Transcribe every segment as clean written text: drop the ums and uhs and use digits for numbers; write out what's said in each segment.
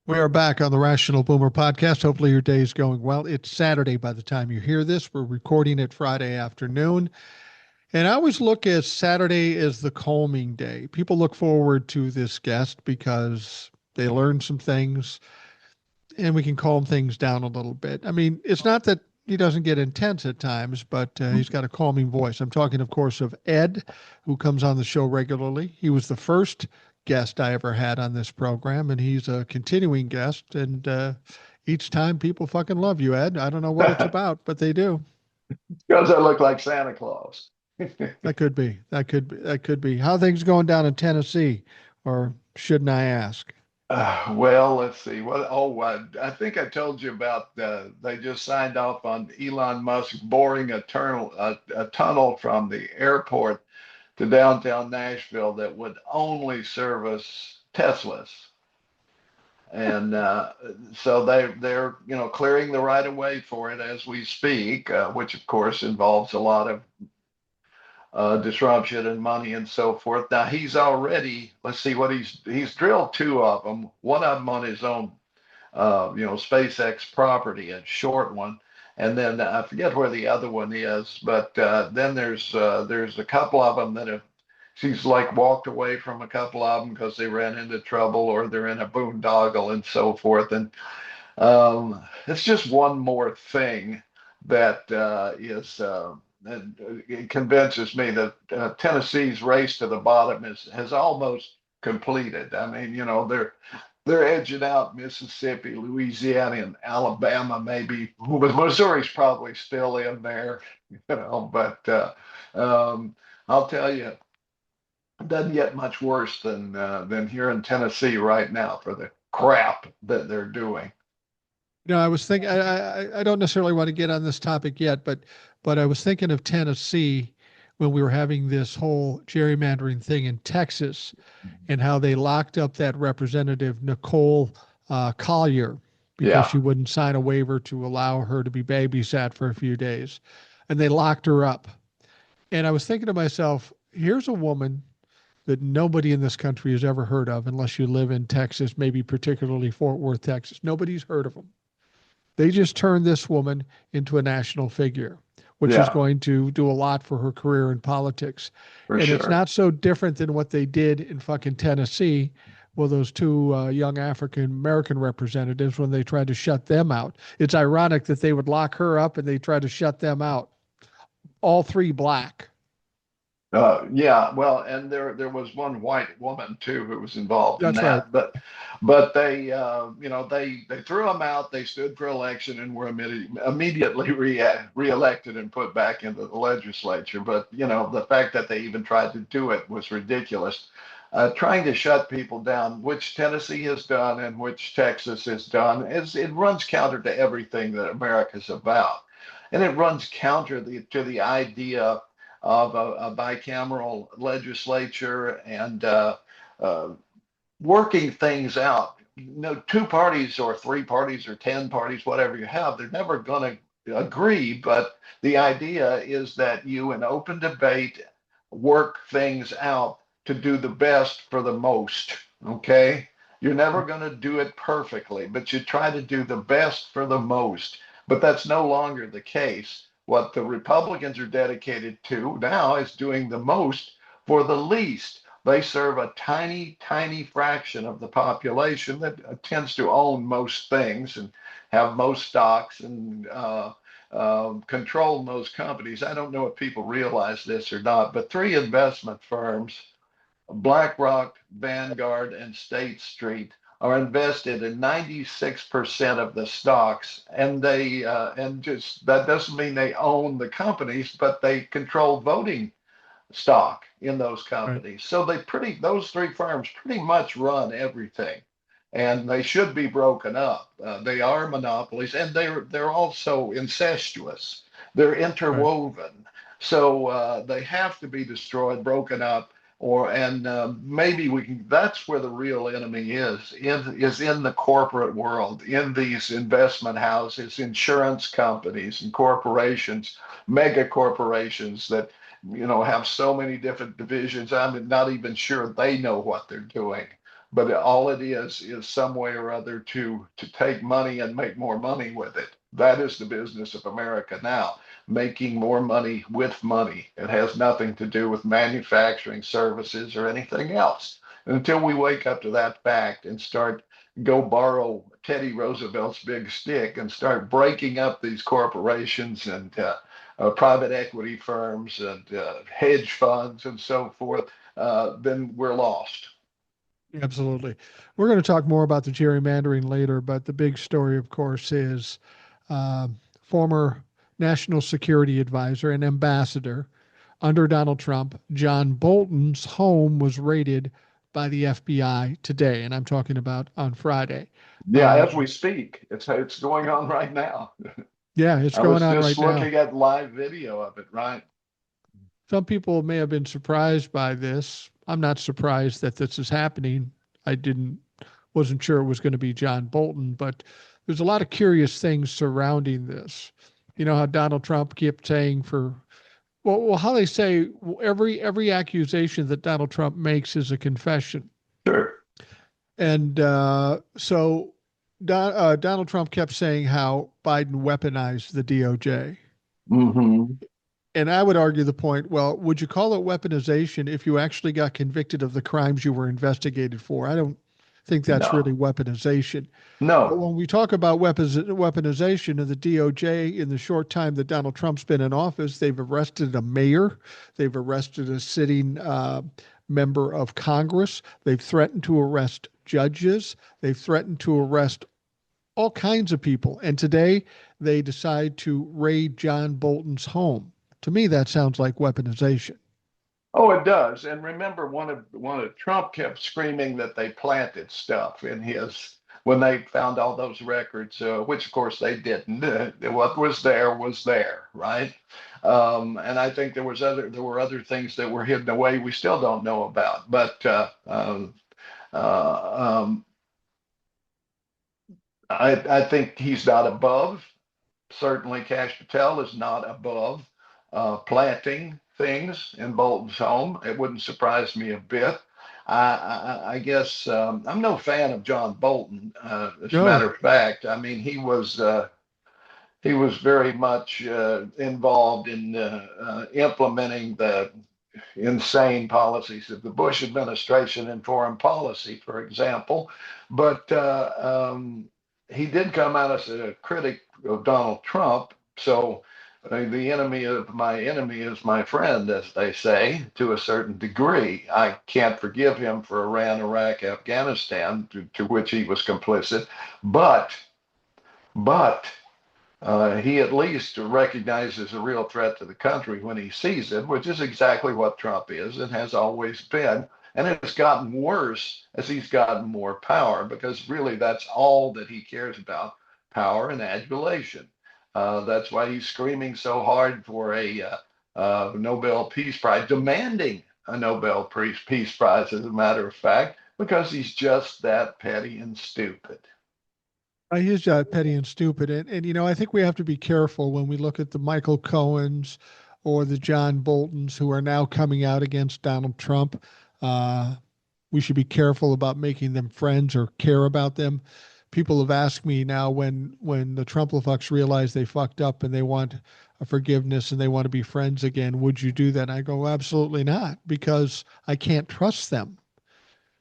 We are back on the Rational Boomer podcast. Hopefully, your day is going well. It's Saturday by the time you hear this. We're recording it Friday afternoon. And I always look at Saturday as the calming day. People look forward to this guest because they learn some things and we can calm things down a little bit. I mean, it's not that he doesn't get intense at times, but he's got a calming voice. I'm talking, of course, of Ed, who comes on the show regularly. He was the first guest I ever had on this program, and he's a continuing guest. And each time people fucking love you, Ed. I don't know what it's about, but they do. Because I look like Santa Claus. That could be. That could be. That could be. How things going down in Tennessee, or shouldn't I ask? Well, let's see. I think I told you about they just signed off on Elon Musk boring a tunnel from the airport to downtown Nashville that would only service Teslas. And so they're clearing the right of way for it as we speak, which of course involves a lot of disruption and money and so forth. Now he's already, let's see what he's drilled two of them. One of them on his own, SpaceX property, a short one, and then I forget where the other one is. But then there's a couple of them that have. She's like walked away from a couple of them because they ran into trouble or they're in a boondoggle and so forth. And it's just one more thing that is it convinces me that Tennessee's race to the bottom has almost completed. I mean, they're edging out Mississippi, Louisiana, and Alabama. Maybe Missouri's probably still in there, But I'll tell you, it doesn't get much worse than here in Tennessee right now for the crap that they're doing. I was thinking. I don't necessarily want to get on this topic yet, but I was thinking of Tennessee when we were having this whole gerrymandering thing in Texas, and how they locked up that representative Nicole Collier because Yeah. she wouldn't sign a waiver to allow her to be babysat for a few days, and they locked her up. And I was thinking to myself, here's a woman that nobody in this country has ever heard of, unless you live in Texas, maybe particularly Fort Worth, Texas. Nobody's heard of them. They just turned this woman into a national figure, which is Yeah, going to do a lot for her career in politics. for And it's sure. not so different than what they did in fucking Tennessee. Well, those two young African American representatives, when they tried to shut them out. It's ironic that they would lock her up and they tried to shut them out. All three black. Yeah, well, and there was one white woman too who was involved in That's right. that, but they they threw them out. They stood for election and were immediately reelected and put back into the legislature. But the fact that they even tried to do it was ridiculous. Trying to shut people down, which Tennessee has done and which Texas has done, it runs counter to everything that America's about, and it runs counter to the idea of a bicameral legislature and uh, working things out. Two parties or three parties or 10 parties, whatever you have, they're never going to agree. But the idea is that you, in open debate, work things out to do the best for the most. Okay. You're never going to do it perfectly, but you try to do the best for the most. But that's no longer the case. What the Republicans are dedicated to now is doing the most for the least. They serve a tiny, tiny fraction of the population that tends to own most things and have most stocks and control most companies. I don't know if people realize this or not, but three investment firms, BlackRock, Vanguard, and State Street, are invested in 96% of the stocks, and just that doesn't mean they own the companies, but they control voting stock in those Right. companies. So those three firms pretty much run everything, and they should be broken up. They are monopolies, and they're also incestuous. They're Right. interwoven, so they have to be destroyed, broken up. And maybe we can. That's where the real enemy is in the corporate world, in these investment houses, insurance companies, and corporations, mega corporations that have so many different divisions. I'm not even sure they know what they're doing. but all it is some way or other to take money and make more money with it. That is the business of America now, making more money with money. It has nothing to do with manufacturing services or anything else. And until we wake up to that fact and start go borrow Teddy Roosevelt's big stick and start breaking up these corporations and private equity firms and hedge funds and so forth, then we're lost. Absolutely. We're going to talk more about the gerrymandering later, but the big story, of course, is uh, former national security advisor and ambassador under Donald Trump, John Bolton's home was raided by the FBI today, and I'm talking about on Friday. Yeah, as we speak, it's going on right now. Yeah, it's I going was on just right now. looking at live video of it, right? Some people may have been surprised by this. I'm not surprised that this is happening. I wasn't sure it was going to be John Bolton, but there's a lot of curious things surrounding this. You know how Donald Trump kept saying how they say every accusation that Donald Trump makes is a confession, Sure. and Donald Trump kept saying how Biden weaponized the DOJ. Mm-hmm. And I would argue the point, well, would you call it weaponization if you actually got convicted of the crimes you were investigated for? I don't think that's really No, weaponization. But no. when we talk about weaponization of the DOJ in the short time that Donald Trump's been in office, they've arrested a mayor, they've arrested a sitting member of Congress, they've threatened to arrest judges, they've threatened to arrest all kinds of people. And today they decide to raid John Bolton's home. To me, that sounds like weaponization. Oh, it does. And remember, one of Trump kept screaming that they planted stuff in his when they found all those records, which of course they didn't. What was there, right? And I think there were other things that were hidden away we still don't know about. But um, I think he's not above. Certainly, Cash Patel is not above planting things in Bolton's home. It wouldn't surprise me a bit. I guess I'm no fan of John Bolton. As a No, matter of fact, I mean he was very much involved in implementing the insane policies of the Bush administration in foreign policy, for example. But he did come out as a critic of Donald Trump. So the enemy of my enemy is my friend, as they say, to a certain degree. I can't forgive him for Iran, Iraq, Afghanistan, to which he was complicit. But, but he at least recognizes a real threat to the country when he sees it, which is exactly what Trump is and has always been. And it's gotten worse as he's gotten more power because really that's all that he cares about, power and adulation. That's why he's screaming so hard for a Nobel Peace Prize, demanding a Nobel Peace Prize, as a matter of fact, because he's just that petty and stupid. he's petty and stupid. And I think we have to be careful when we look at the Michael Cohens or the John Boltons who are now coming out against Donald Trump. Uh, we should be careful about making them friends or care about them. People have asked me now when the Trumplafucks realize they fucked up and they want a forgiveness and they want to be friends again, would you do that? And I go, absolutely not, because I can't trust them.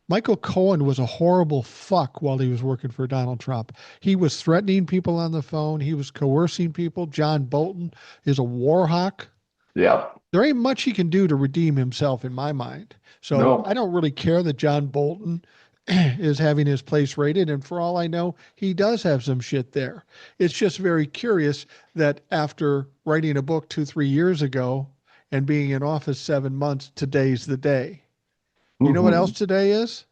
Michael Cohen was a horrible fuck while he was working for Donald Trump. He was threatening people on the phone. He was coercing people. John Bolton is a war hawk. Yeah. There ain't much he can do to redeem himself in my mind. So I No. don't really care that John Bolton is having his place raided. And for all I know, he does have some shit there. It's just very curious that after writing a book 2, 3 years ago and being in office 7 months, today's the day. You know what else Mm-hmm. today is?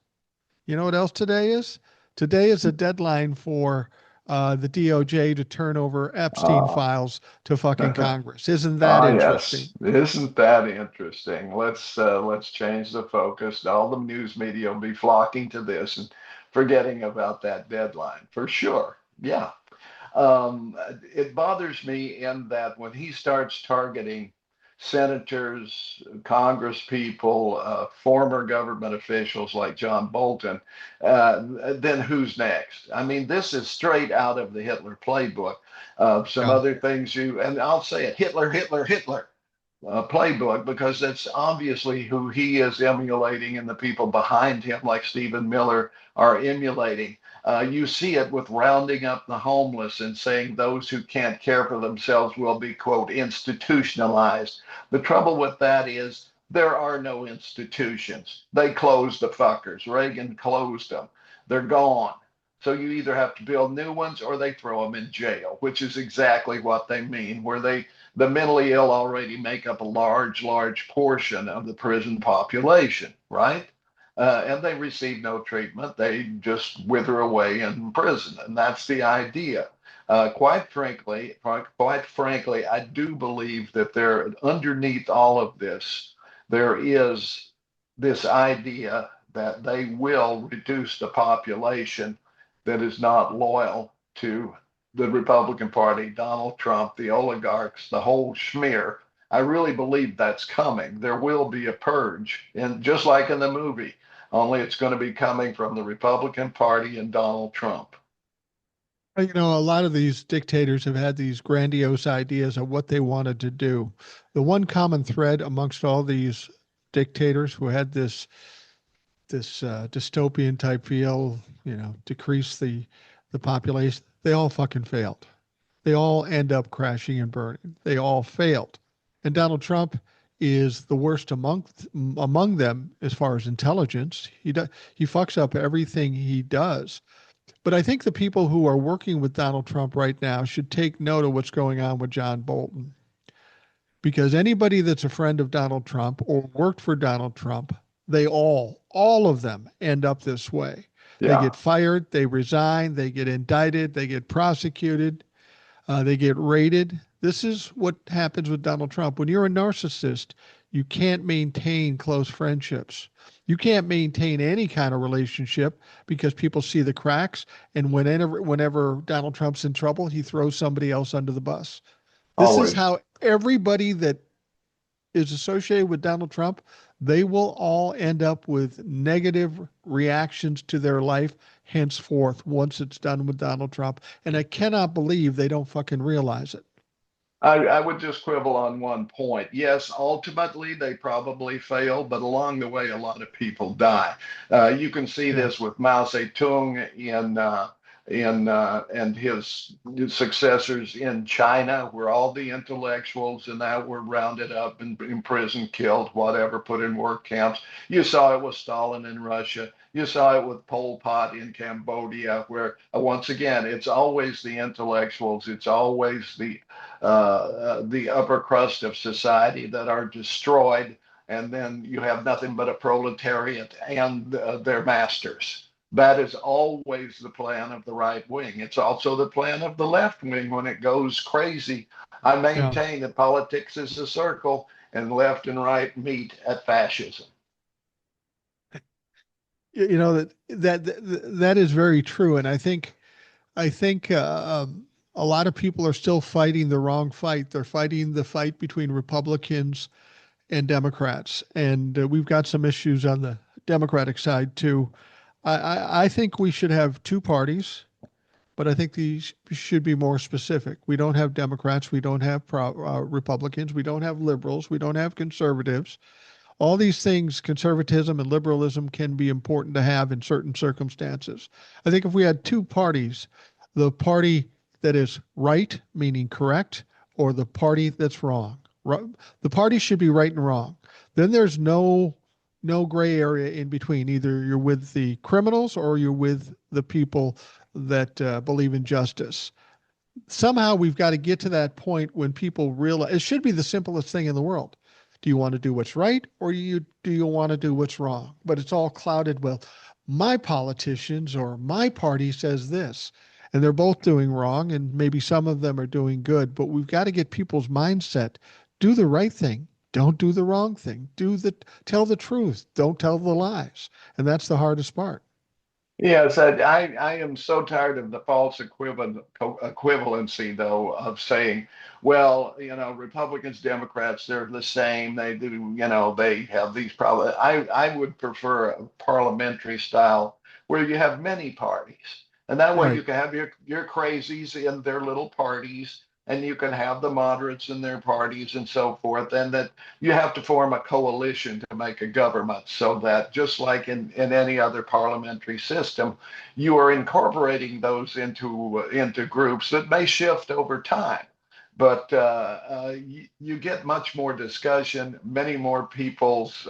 You know what else today is? Today is a deadline for the DOJ to turn over Epstein Uh, files to fucking Congress. Isn't that Ah, interesting? yes. Isn't that interesting? Let's change the focus. All the news media will be flocking to this and forgetting about that deadline for sure. Yeah. It bothers me in that when he starts targeting senators, Congress people, former government officials like John Bolton, then who's next? I mean, this is straight out of the Hitler playbook. Some Yeah. other things and I'll say it, Hitler, Hitler, Hitler playbook, because that's obviously who he is emulating, and the people behind him, like Stephen Miller, are emulating. You see it with rounding up the homeless and saying those who can't care for themselves will be, quote, institutionalized. The trouble with that is there are no institutions. They closed the fuckers. Reagan closed them. They're gone. So you either have to build new ones or they throw them in jail, which is exactly what they mean, where the mentally ill already make up a large, large portion of the prison population, right? And they receive no treatment. They just wither away in prison. And that's the idea. Quite frankly, I do believe that there, underneath all of this, there is this idea that they will reduce the population that is not loyal to the Republican Party, Donald Trump, the oligarchs, the whole schmear. I really believe that's coming. There will be a purge, and just like in the movie, only it's going to be coming from the Republican Party and Donald Trump. You know, a lot of these dictators have had these grandiose ideas of what they wanted to do. The one common thread amongst all these dictators who had this dystopian type feel, you know, decrease the population, they all fucking failed. They all end up crashing and burning. They all failed. And Donald Trump is the worst among them as far as intelligence. He fucks up everything he does. But I think the people who are working with Donald Trump right now should take note of what's going on with John Bolton. Because anybody that's a friend of Donald Trump or worked for Donald Trump, they all of them end up this way. They Yeah. get fired, they resign, they get indicted, they get prosecuted, they get raided. This is what happens with Donald Trump. When you're a narcissist, you can't maintain close friendships. You can't maintain any kind of relationship because people see the cracks. And whenever Donald Trump's in trouble, he throws somebody else under the bus. This is Always. how everybody that is associated with Donald Trump, they will all end up with negative reactions to their life henceforth once it's done with Donald Trump. And I cannot believe they don't fucking realize it. I would just quibble on one point. Yes, ultimately they probably fail, but along the way, a lot of people die. You can see Yeah. this with Mao Zedong and his successors in China, where all the intellectuals and that were rounded up and imprisoned, killed, whatever, put in work camps. You saw it with Stalin in Russia. You saw it with Pol Pot in Cambodia, where once again, it's always the intellectuals, it's always the upper crust of society that are destroyed, and then you have nothing but a proletariat and their masters. That is always the plan of the right wing. It's also the plan of the left wing when it goes crazy. I Yeah. maintain that politics is a circle and left and right meet at fascism. You know that is very true. And I think a lot of people are still fighting the wrong fight. They're fighting the fight between Republicans and Democrats, and we've got some issues on the Democratic side too. I think we should have two parties, but I think these should be more specific. We don't have Democrats, we don't have Republicans, we don't have liberals, we don't have conservatives. All these things, conservatism and liberalism, can be important to have in certain circumstances. I think if we had two parties, the party that is right, meaning correct, or the party that's wrong. The party should be right and wrong. Then there's no gray area in between. Either you're with the criminals or you're with the people that believe in justice. Somehow we've got to get to that point when people realize it should be the simplest thing in the world. Do you want to do what's right or do you want to do what's wrong? But it's all clouded. Well, my politicians or my party says this, and they're both doing wrong, and maybe some of them are doing good. But we've got to get people's mindset. Do the right thing. Don't do the wrong thing. Tell the truth. Don't tell the lies. And that's the hardest part. Yes, I am so tired of the false equivalency, though, of saying, well, Republicans, Democrats, they're the same. They do, they have these problems. I would prefer a parliamentary style where you have many parties. And that way Right. you can have your crazies in their little parties, and you can have the moderates in their parties and so forth. And that you have to form a coalition to make a government so that just like in any other parliamentary system, you are incorporating those into groups that may shift over time. But you get much more discussion, many more people's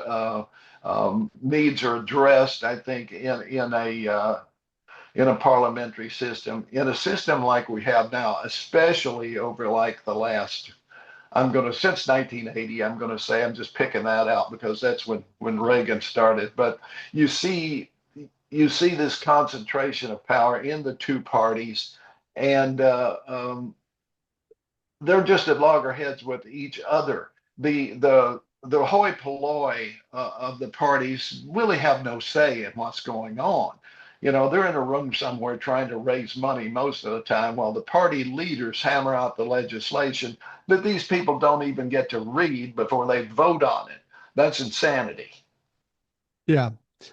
needs are addressed, I think, in a parliamentary system, in a system like we have now, especially over like the last since 1980, I'm going to say, I'm just picking that out because that's when Reagan started. But you see, you see this concentration of power in the two parties, and they're just at loggerheads with each other. The hoi polloi of the parties really have no say in what's going on. They're in a room somewhere trying to raise money most of the time while the party leaders hammer out the legislation that these people don't even get to read before they vote on it. That's insanity. Yeah.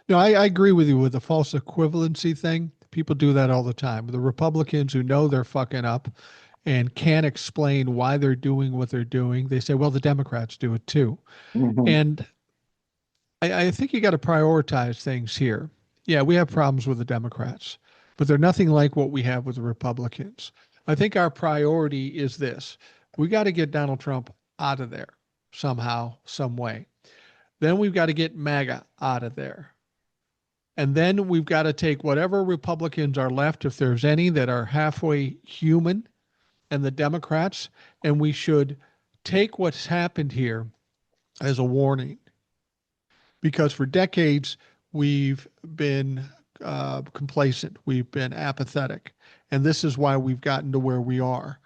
No, I agree with you with the false equivalency thing. People do that all the time. The Republicans who know they're fucking up and can't explain why they're doing what they're doing, they say, well, the Democrats do it too. Mm-hmm. And I think you got to prioritize things here. Yeah, we have problems with the Democrats, but they're nothing like what we have with the Republicans. I think our priority is this: we got to get Donald Trump out of there somehow, some way. Then we've got to get MAGA out of there. And then we've got to take whatever Republicans are left, if there's any that are halfway human, and the Democrats, and we should take what's happened here as a warning, because for decades we've been complacent, we've been apathetic, and this is why we've gotten to where we are.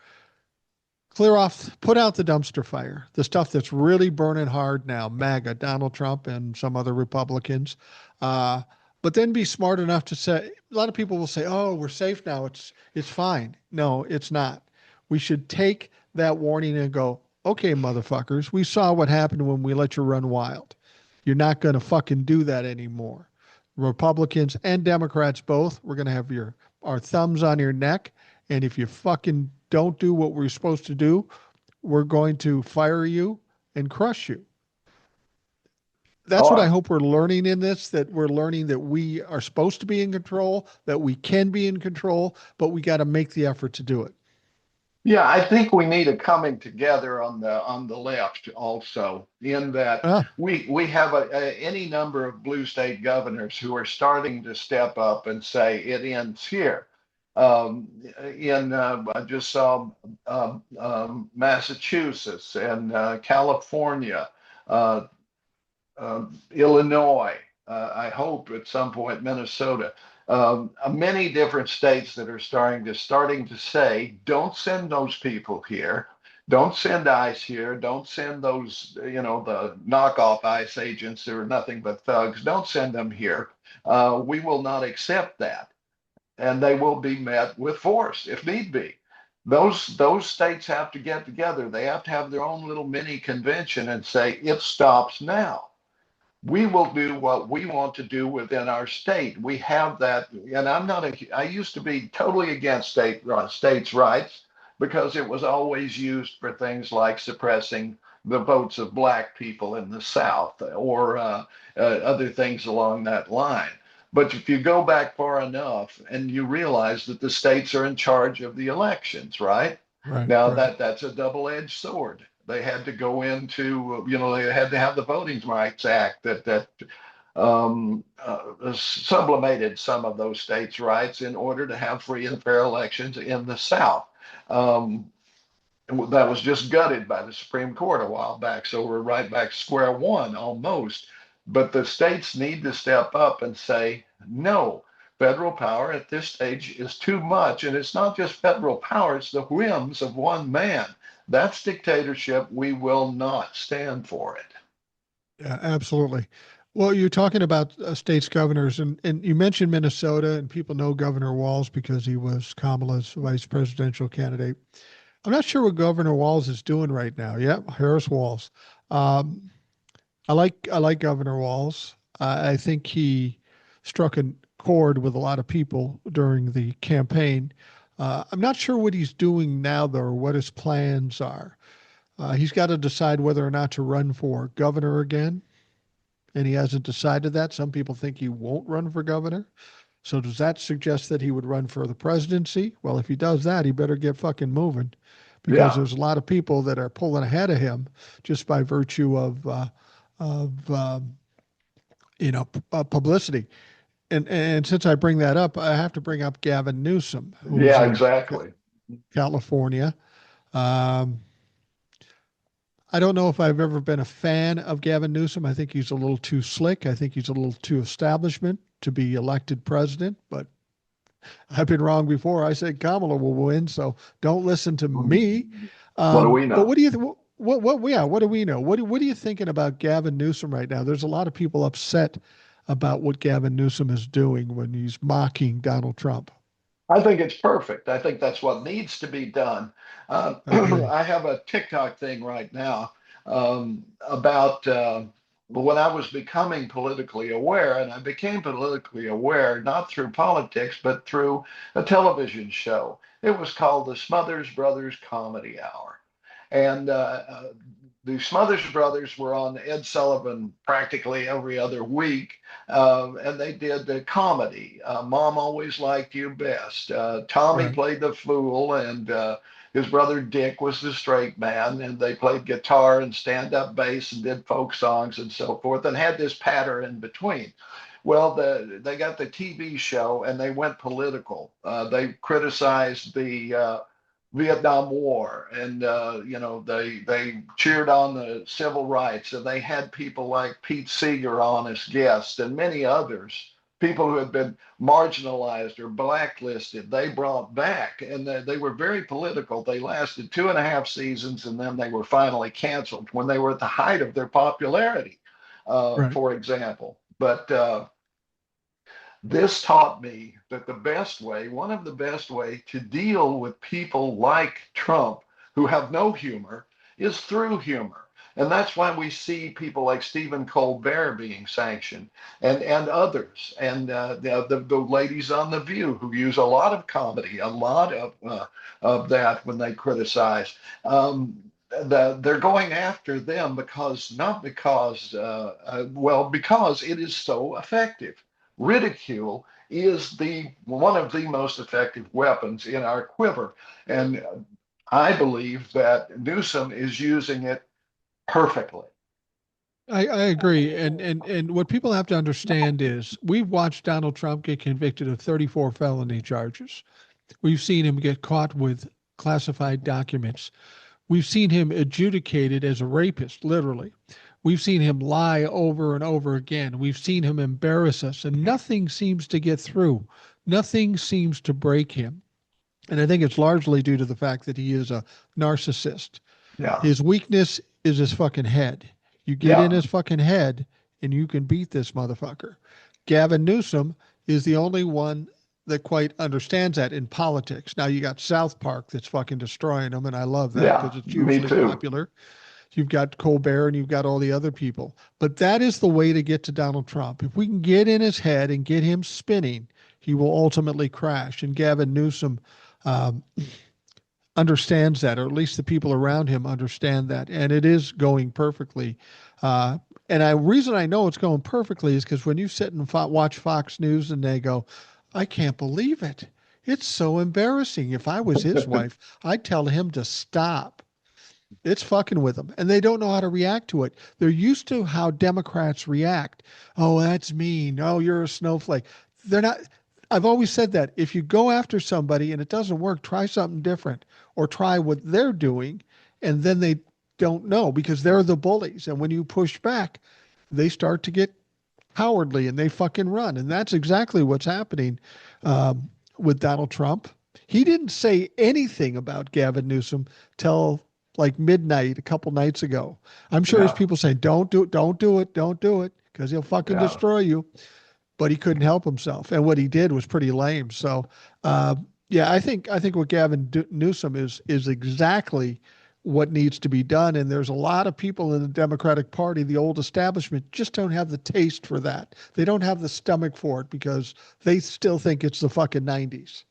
Clear off, put out the dumpster fire, the stuff that's really burning hard now, MAGA, Donald Trump, and some other Republicans. Uh, but then be smart enough to say, a lot of people will say, oh, we're safe now. It's fine. No, it's not. We should take that warning and go, okay, motherfuckers, we saw what happened when we let you run wild. You're not going to fucking do that anymore. Republicans and Democrats both, we're going to have our thumbs on your neck. And if you fucking don't do what we're supposed to do, we're going to fire you and crush you. That's what I Oh, hope we're learning in this, that we're learning that we are supposed to be in control, that we can be in control, but we got to make the effort to do it. yeah, I think we need a coming together on the left also, in that Ah, we have any number of blue state governors who are starting to step up and say it ends here. I just saw Massachusetts and California, uh, Illinois, I hope at some point Minnesota, many different states that are starting to say, don't send those people here. Don't send ICE here. Don't send those, the knockoff ICE agents who are nothing but thugs. Don't send them here. We will not accept that, and they will be met with force if need be. Those states have to get together. They have to have their own little mini convention and say it stops now. We will do what we want to do within our state. We have that, and I used to be totally against states' rights because it was always used for things like suppressing the votes of black people in the South or other things along that line. But if you go back far enough and you realize that the states are in charge of the elections, right? right, Now right. that's a double-edged sword. They had to go into, they had to have the Voting Rights Act that sublimated some of those states' rights in order to have free and fair elections in the South. Um, that was just gutted by the Supreme Court a while back. So we're right back to square one almost. But the states need to step up and say, no, federal power at this stage is too much. And it's not just federal power, it's the whims of one man. That's dictatorship. We will not stand for it. Yeah, absolutely. Well, you're talking about states governors, and you mentioned Minnesota, and people know Governor Walz because he was Kamala's vice presidential candidate. I'm not sure what Governor Walz is doing right now. Yep, Harris Walz. Um, I like Governor Walz. I think he struck a chord with a lot of people during the campaign. I'm not sure what he's doing now, though, or what his plans are. He's got to decide whether or not to run for governor again, and he hasn't decided that. Some people think he won't run for governor. So does that suggest that he would run for the presidency? Well, if he does that, he better get fucking moving, because Yeah, there's a lot of people that are pulling ahead of him just by virtue of publicity. And since I bring that up, I have to bring up Gavin Newsom, who's yeah, in exactly. California. Um, I don't know if I've ever been a fan of Gavin Newsom. I think he's a little too slick. I think he's a little too establishment to be elected president, but I've been wrong before. I said Kamala will win, so don't listen to me. What do we But know? what do you yeah, what do we know? What are you thinking about Gavin Newsom right now? There's a lot of people upset about what Gavin Newsom is doing when he's mocking Donald Trump. I think it's perfect. I think that's what needs to be done. I agree. I have a TikTok thing right now about when I was becoming politically aware, and I became politically aware not through politics, but through a television show. It was called the Smothers Brothers Comedy Hour. And the Smothers Brothers were on Ed Sullivan practically every other week, and they did the comedy. Mom Always Liked You Best. Tommy Right. played the fool, and his brother Dick was the straight man, and they played guitar and stand-up bass and did folk songs and so forth, and had this patter in between. Well, they got the TV show and they went political. They criticized the Vietnam War, and they cheered on the civil rights, and they had people like Pete Seeger on as guests, and many others, people who had been marginalized or blacklisted. They brought back, and they were very political. They lasted 2.5 seasons, and then they were finally canceled when they were at the height of their popularity, Right. for example. But this taught me that one of the best way to deal with people like Trump who have no humor is through humor. And that's why we see people like Stephen Colbert being sanctioned and others. And the ladies on The View who use a lot of comedy, a lot of that when they criticize. They're going after them because, not because, because it is so effective. Ridicule is the one of the most effective weapons in our quiver. And I believe that Newsom is using it perfectly. I agree. And what people have to understand is we've watched Donald Trump get convicted of 34 felony charges. We've seen him get caught with classified documents. We've seen him adjudicated as a rapist, literally. We've seen him lie over and over again. We've seen him embarrass us, and nothing seems to get through. Nothing seems to break him. And I think it's largely due to the fact that he is a narcissist. Yeah. His weakness is his fucking head. You get in Yeah. his fucking head and you can beat this motherfucker. Gavin Newsom is the only one that quite understands that in politics. Now you got South Park that's fucking destroying him, and I love that Yeah. because it's Me hugely too. popular. You've got Colbert and you've got all the other people. But that is the way to get to Donald Trump. If we can get in his head and get him spinning, he will ultimately crash. And Gavin Newsom um, understands that, or at least the people around him understand that, and it is going perfectly. And I reason I know it's going perfectly is because when you sit and watch Fox News and they go, "I can't believe it. It's so embarrassing. If I was his wife, I'd tell him to stop." It's fucking with them, and they don't know how to react to it. They're used to how Democrats react. Oh, that's mean. Oh, you're a snowflake. They're not. I've always said that if you go after somebody and it doesn't work, try something different or try what they're doing, and then they don't know because they're the bullies. And when you push back, they start to get cowardly and they fucking run. And that's exactly what's happening with Donald Trump. He didn't say anything about Gavin Newsom till like midnight a couple nights ago. I'm sure his Yeah. people saying, "Don't do it, don't do it, don't do it." because he'll fucking Yeah. destroy you. But he couldn't help himself, and what he did was pretty lame. So, yeah, I think what Gavin Newsom is exactly what needs to be done. And there's a lot of people in the Democratic Party, the old establishment, just don't have the taste for that. They don't have the stomach for it because they still think it's the fucking 90s.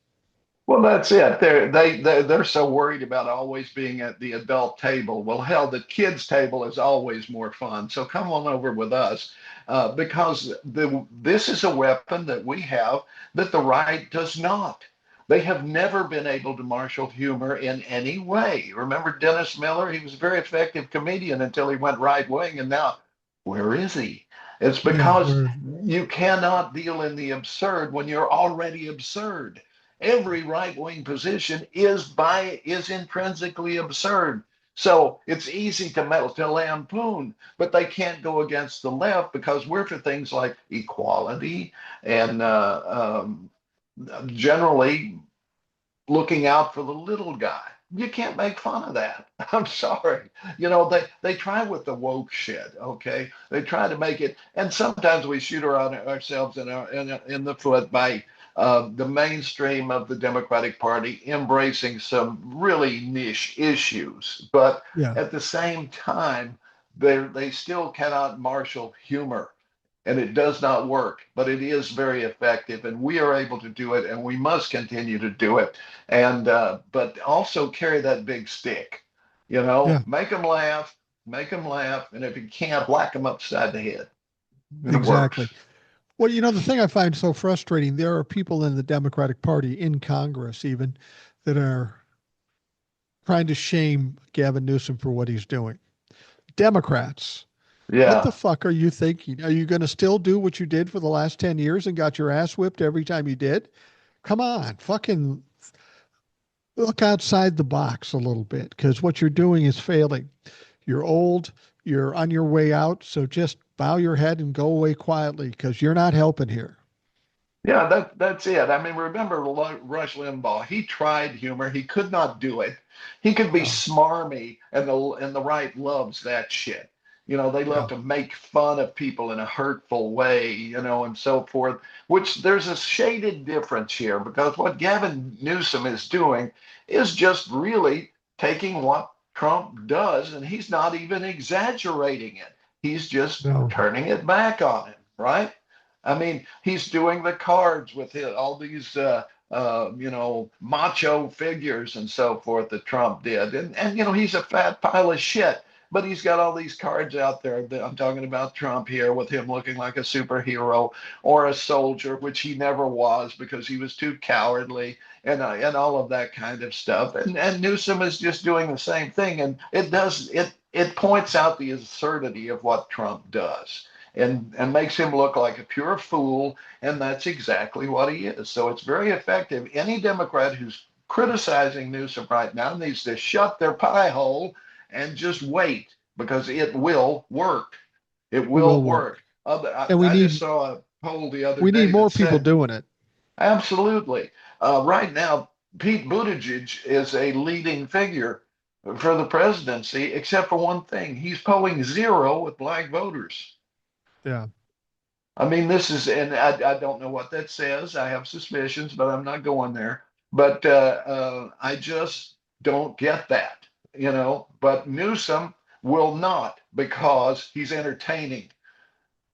Well, that's it. They're so worried about always being at the adult table. Well, hell, the kids' table is always more fun. So come on over with us, because this is a weapon that we have that the right does not. They have never been able to marshal humor in any way. Remember Dennis Miller? He was a very effective comedian until he went right wing, and now where is he? It's Yeah, because we're you cannot deal in the absurd when you're already absurd. Every right wing position is intrinsically absurd. So it's easy to lampoon, but they can't go against the left because we're for things like equality and generally looking out for the little guy. You can't make fun of that. I'm sorry. They try with the woke shit, okay? They try to make it, and sometimes we shoot ourselves in the foot by the mainstream of the Democratic Party embracing some really niche issues. But yeah, at the same time, they still cannot marshal humor, and it does not work, but it is very effective, and we are able to do it, and we must continue to do it. And but also carry that big stick, yeah, make them laugh, and if you can't, whack them upside the head, and it exactly. works. Well, the thing I find so frustrating, there are people in the Democratic Party, in Congress even, that are trying to shame Gavin Newsom for what he's doing. Democrats, what the Yeah, fuck are you thinking? Are you going to still do what you did for the last 10 years and got your ass whipped every time you did? Come on, fucking look outside the box a little bit because what you're doing is failing. You're old, you're on your way out, so just bow your head and go away quietly because you're not helping here. yeah, that's it. I mean, remember Rush Limbaugh? He tried humor. He could not do it. He could be No, smarmy, and the right loves that shit. They love yeah, to make fun of people in a hurtful way, and so forth. Which there's a shaded difference here because what Gavin Newsom is doing is just really taking what Trump does, and he's not even exaggerating it. He's just no, turning it back on him, right? I mean, he's doing the cards with all these, macho figures and so forth that Trump did. And he's a fat pile of shit. But he's got all these cards out there. I'm talking about Trump here with him looking like a superhero or a soldier, which he never was because he was too cowardly and all of that kind of stuff. And Newsom is just doing the same thing. And it points out the absurdity of what Trump does and makes him look like a pure fool, and that's exactly what he is. So it's very effective. Any Democrat who's criticizing Newsom right now needs to shut their pie hole and just wait because it will work. It it will will work. work. I, And we I just need saw a poll the other we need day that more people said doing it. absolutely. Right now, Pete Buttigieg is a leading figure for the presidency, except for one thing. He's polling zero with black voters. Yeah. I mean, this is, and I don't know what that says. I have suspicions, but I'm not going there. But I just don't get that. But Newsom will not because he's entertaining.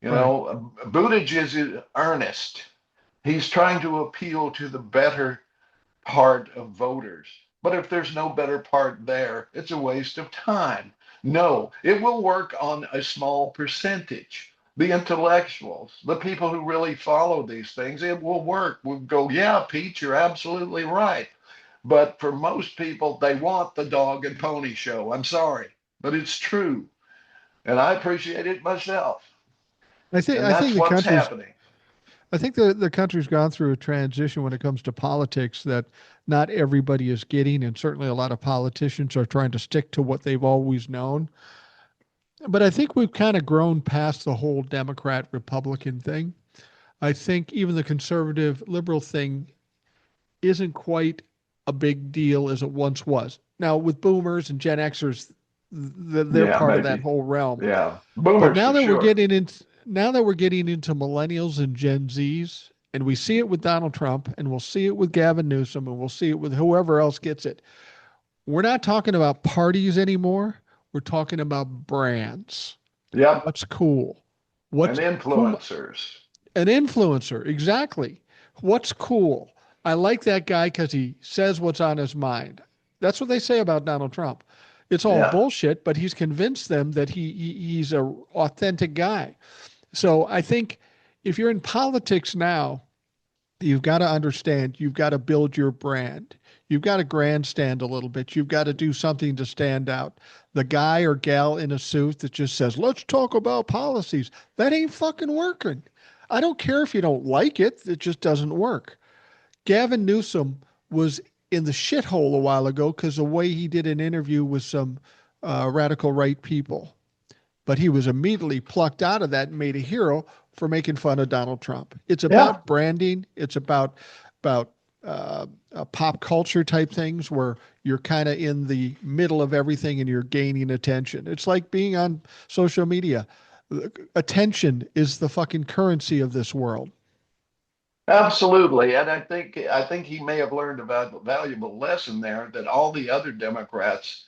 Right. Buttigieg is earnest. He's trying to appeal to the better part of voters. But if there's no better part there, it's a waste of time. No, it will work on a small percentage. The intellectuals, the people who really follow these things, it will work. We'll go, yeah, Pete, you're absolutely right. But for most people, they want the dog and pony show. I'm sorry, but it's true. And I appreciate it myself. I think And I think that's the what's country's happening. I think the country's gone through a transition when it comes to politics that not everybody is getting, and certainly a lot of politicians are trying to stick to what they've always known. But I think we've kind of grown past the whole Democrat Republican thing. I think even the conservative liberal thing isn't quite a big deal as it once was. Now, with boomers and Gen Xers, they're Yeah, part of that maybe. whole realm. Yeah. But Boomers now for that we're sure. getting in, now that we're getting into millennials and Gen Zs, and we see it with Donald Trump, and we'll see it with Gavin Newsom, and we'll see it with whoever else gets it. We're not talking about parties anymore. We're talking about brands. Yep. What's cool? And What's who? influencers. An influencer, exactly. What's cool? I like that guy because he says what's on his mind. That's what they say about Donald Trump. It's all Yeah. bullshit, but he's convinced them that he's a authentic guy. So I think if you're in politics now, you've got to understand you've got to build your brand. You've got to grandstand a little bit. You've got to do something to stand out. The guy or gal in a suit that just says, let's talk about policies, that ain't fucking working. I don't care if you don't like it, it just doesn't work. Gavin Newsom was in the shithole a while ago because the way he did an interview with some radical right people. But he was immediately plucked out of that and made a hero for making fun of Donald Trump. It's Yeah. about branding. It's about pop culture type things where you're kind of in the middle of everything and you're gaining attention. It's like being on social media. Attention is the fucking currency of this world. Absolutely, and I think he may have learned a valuable lesson there that all the other Democrats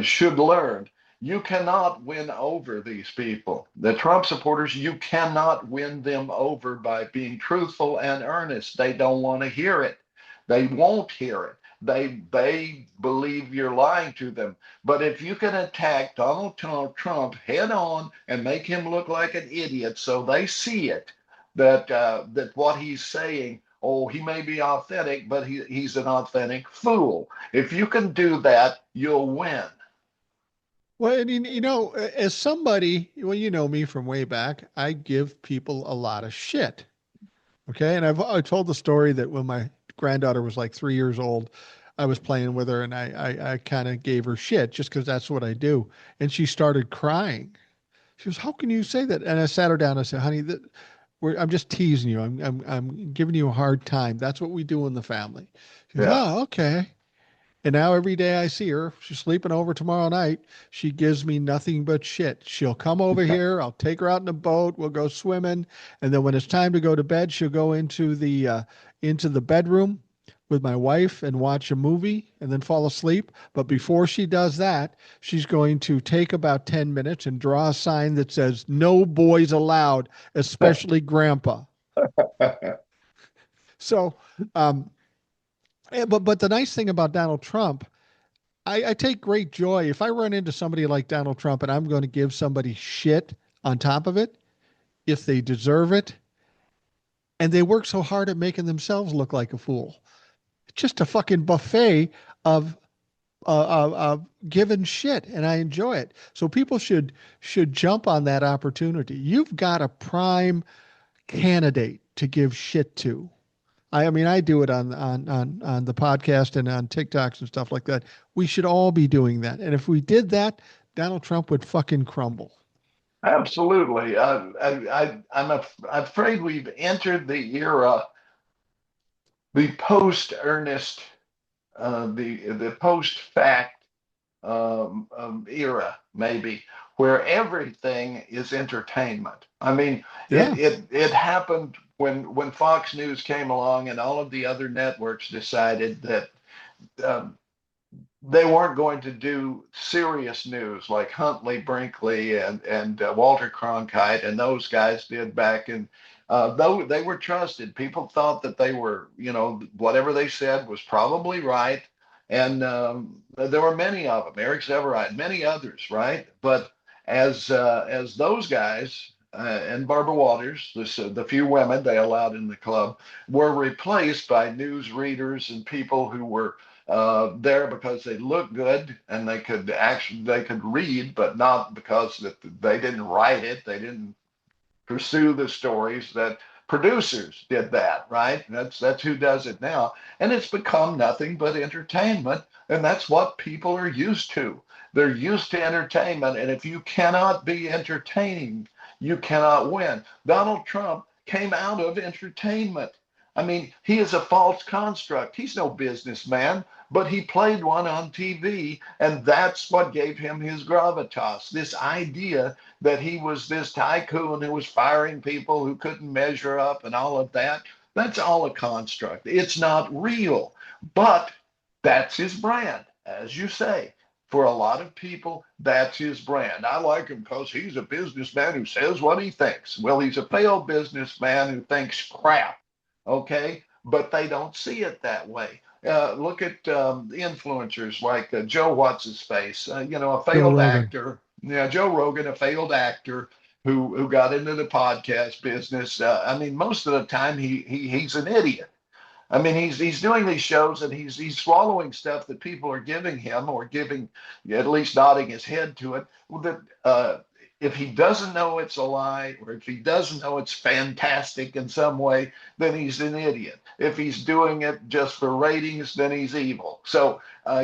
should learn. You cannot win over these people. The Trump supporters, you cannot win them over by being truthful and earnest. They don't want to hear it. They won't hear it. They believe you're lying to them. But if you can attack Donald Trump head on and make him look like an idiot so they see it, that what he's saying, oh, he may be authentic, but he's an authentic fool. If you can do that, you'll win. Well, and as somebody, well, you know me from way back, I give people a lot of shit. Okay. And I told the story that when my granddaughter was like 3 years old, I was playing with her and I kind of gave her shit just because that's what I do. And she started crying. She goes, "How can you say that?" And I sat her down. I said, "Honey, I'm just teasing you. I'm giving you a hard time. That's what we do in the family." She goes, Yeah. "Oh, okay." And now every day I see her, she's sleeping over tomorrow night. She gives me nothing but shit. She'll come over here. I'll take her out in a boat. We'll go swimming. And then when it's time to go to bed, she'll go into the bedroom with my wife and watch a movie and then fall asleep. But before she does that, she's going to take about 10 minutes and draw a sign that says, "No boys allowed, especially grandpa." So, um, but the nice thing about Donald Trump, I take great joy if I run into somebody like Donald Trump and I'm going to give somebody shit on top of it, if they deserve it, and they work so hard at making themselves look like a fool. It's just a fucking buffet of giving shit, and I enjoy it. So people should jump on that opportunity. You've got a prime candidate to give shit to. I mean, I do it on the podcast and on TikToks and stuff like that. We should all be doing that. And if we did that, Donald Trump would fucking crumble. Absolutely. I'm afraid we've entered the era, the post-earnest, the post-fact era, maybe, where everything is entertainment. I mean, it Yeah. it it happened when Fox News came along and all of the other networks decided that um, they weren't going to do serious news like Huntley Brinkley and Walter Cronkite and those guys did back in. Though they were trusted, people thought that they were, whatever they said was probably right, and there were many of them, Eric Severide, many others, right? But as those guys and Barbara Walters, the few women they allowed in the club, were replaced by news readers and people who were there because they looked good and they could read, but not because that they didn't write it. They didn't pursue the stories that producers did that, right? That's who does it now. And it's become nothing but entertainment. And that's what people are used to. They're used to entertainment. And if you cannot be entertaining, you cannot win. Donald Trump came out of entertainment. I mean, he is a false construct. He's no businessman. but he played one on TV, and that's what gave him his gravitas. This idea that he was this tycoon who was firing people who couldn't measure up and all of that. That's all a construct. It's not real, but that's his brand, as you say. For a lot of people, that's his brand. I like him because he's a businessman who says what he thinks. Well, he's a failed businessman who thinks crap, okay? But they don't see it that way. Look at influencers like Joe What's His Face, a Joe failed Rogan. actor. Yeah, Joe Rogan, a failed actor who got into the podcast business. I mean, most of the time he's an idiot. I mean, he's doing these shows and he's swallowing stuff that people are giving him or giving, at least nodding his head to it. That if he doesn't know it's a lie or if he doesn't know it's fantastic in some way, then he's an idiot. If he's doing it just for ratings, then he's evil. So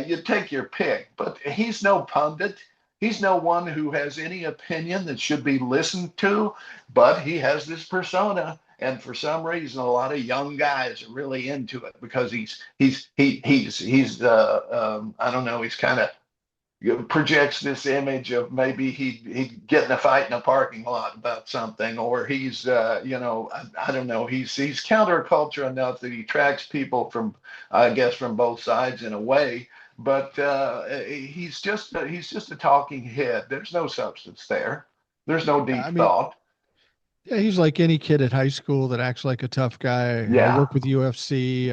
you take your pick. But he's no pundit. He's no one who has any opinion that should be listened to, but he has this persona, and for some reason, a lot of young guys are really into it because he's I don't know, he's kind of projects this image of maybe he'd get in a fight in a parking lot about something, or he's I don't know, he's counterculture enough that he attracts people from, I guess, from both sides in a way. But he's just a talking head. There's no substance there. There's no Yeah, I deep mean, thought. yeah, he's like any kid at high school that acts like a tough guy. I Yeah, work with UFC.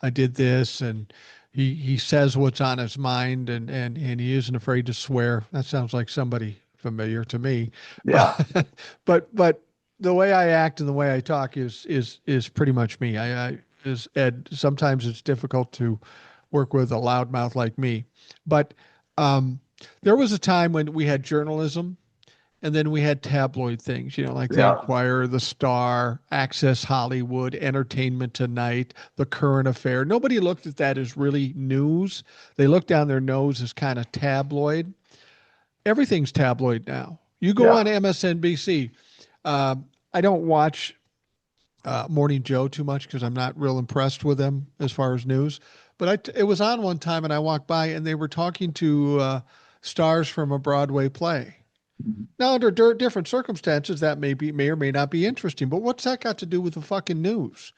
I did this, and he says what's on his mind, and he isn't afraid to swear. That sounds like somebody familiar to me, yeah, but but the way I act and the way I talk is pretty much me. I is Ed. Sometimes it's difficult to work with a loudmouth like me, but um, there was a time when we had journalism and then we had tabloid things, like the yeah, Inquirer, the Star, Access Hollywood, Entertainment Tonight, the Current Affair. Nobody looked at that as really news. They looked down their nose as kind of tabloid. Everything's tabloid now. You go yeah. on MSNBC. I don't watch Morning Joe too much because I'm not real impressed with them as far as news. But it was on one time, and I walked by, and they were talking to stars from a Broadway play. Now, under different circumstances, that may or may not be interesting. But what's that got to do with the fucking news?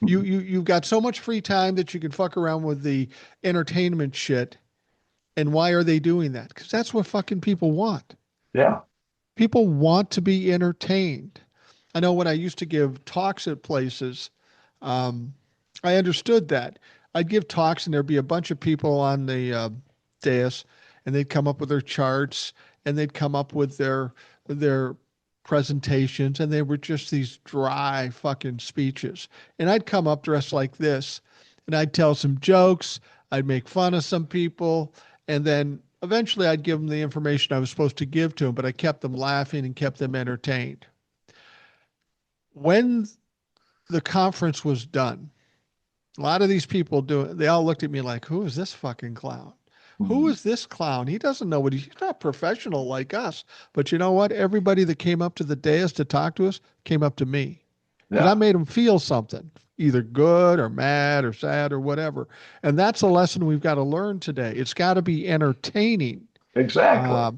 You've got so much free time that you can fuck around with the entertainment shit. And why are they doing that? Because that's what fucking people want. Yeah. People want to be entertained. I know when I used to give talks at places, um, I understood that. I'd give talks and there'd be a bunch of people on the dais, and they'd come up with their charts and they'd come up with their presentations, and they were just these dry fucking speeches. And I'd come up dressed like this, and I'd tell some jokes. I'd make fun of some people, and then eventually I'd give them the information I was supposed to give to them, but I kept them laughing and kept them entertained. When the conference was done, a lot of these people they all looked at me like, who is this fucking clown? Who Mhm. is this clown? He doesn't know he's not professional like us. But you know what? Everybody that came up to the dais to talk to us came up to me because I Yeah. made them feel something, either good or mad or sad or whatever. And that's a lesson we've got to learn today. It's got to be entertaining Exactly. uh,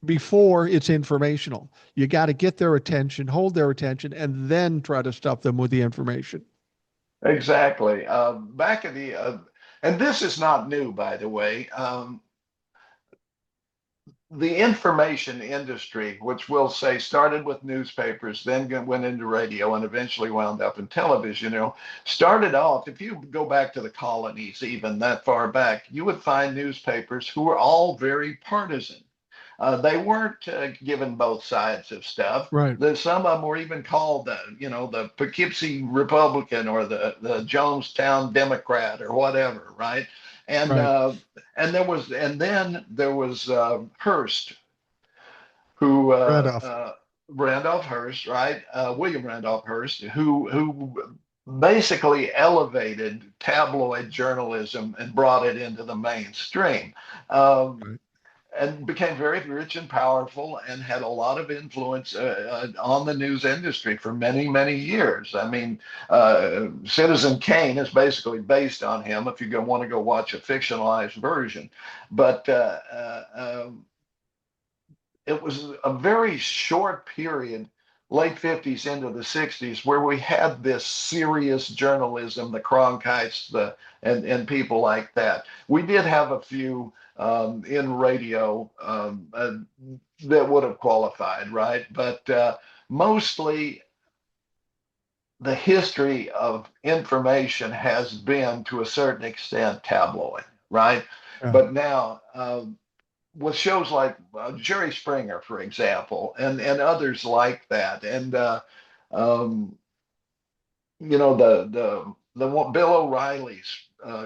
before it's informational. You got to get their attention, hold their attention, and then try to stuff them with the information. Exactly. Back in and this is not new, by the way. The information industry, which we'll say started with newspapers, then went into radio, and eventually wound up in television, started off, if you go back to the colonies, even that far back, you would find newspapers who were all very partisan. They weren't given both sides of stuff. Right, Some of them were even called the Poughkeepsie Republican or the Jonestown Democrat or whatever, right? And right. then there was Hearst, who Randolph. Randolph Hearst, right? William Randolph Hearst, who basically elevated tabloid journalism and brought it into the mainstream. Um, Right. and became very rich and powerful and had a lot of influence on the news industry for many, many years. I mean, Citizen Kane is basically based on him if you want to go watch a fictionalized version. But it was a very short period, late 50s into the 60s, where we had this serious journalism, the Cronkites, and people like that. We did have a few in radio that would have qualified, right? But mostly the history of information has been, to a certain extent, tabloid, right? Yeah. But now, with shows like Jerry Springer, for example, and others like that, and um, the Bill O'Reilly's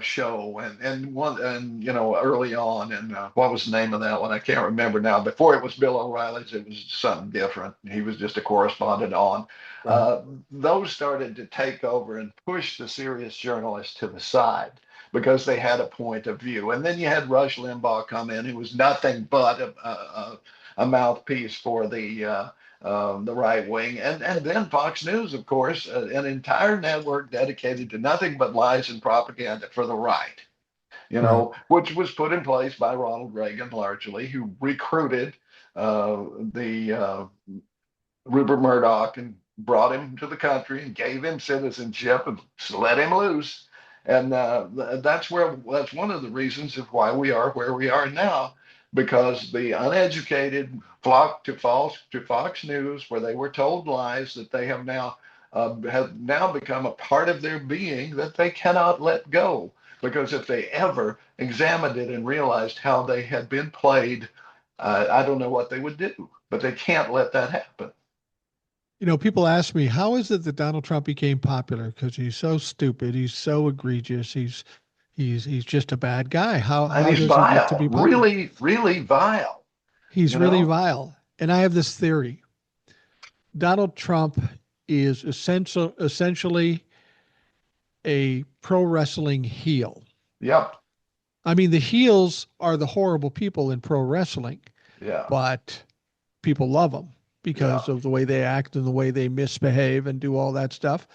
show, and early on, and what was the name of that one? I can't remember now. Before it was Bill O'Reilly's, it was something different. He was just a correspondent on. Right. Those started to take over and push the serious journalists to the side because they had a point of view. And then you had Rush Limbaugh come in, who was nothing but a mouthpiece for the right wing, and then Fox News, of course, an entire network dedicated to nothing but lies and propaganda for the right, Right. which was put in place by Ronald Reagan largely, who recruited the Rupert Murdoch and brought him to the country and gave him citizenship and let him loose. And that's one of the reasons of why we are where we are now, because the uneducated flocked to Fox News, where they were told lies that they have now become a part of their being that they cannot let go. Because if they ever examined it and realized how they had been played, I don't know what they would do. But they can't let that happen. People ask me, how is it that Donald Trump became popular? Because he's so stupid, he's so egregious, he's just a bad guy. How And how he's does he get to vile, be popular? really, really vile, He's you really know? vile. And I have this theory. Donald Trump is essentially a pro wrestling heel. Yep. I mean, the heels are the horrible people in pro wrestling, Yeah. but people love them Yeah. because of the way they act and the way they misbehave and do all that stuff.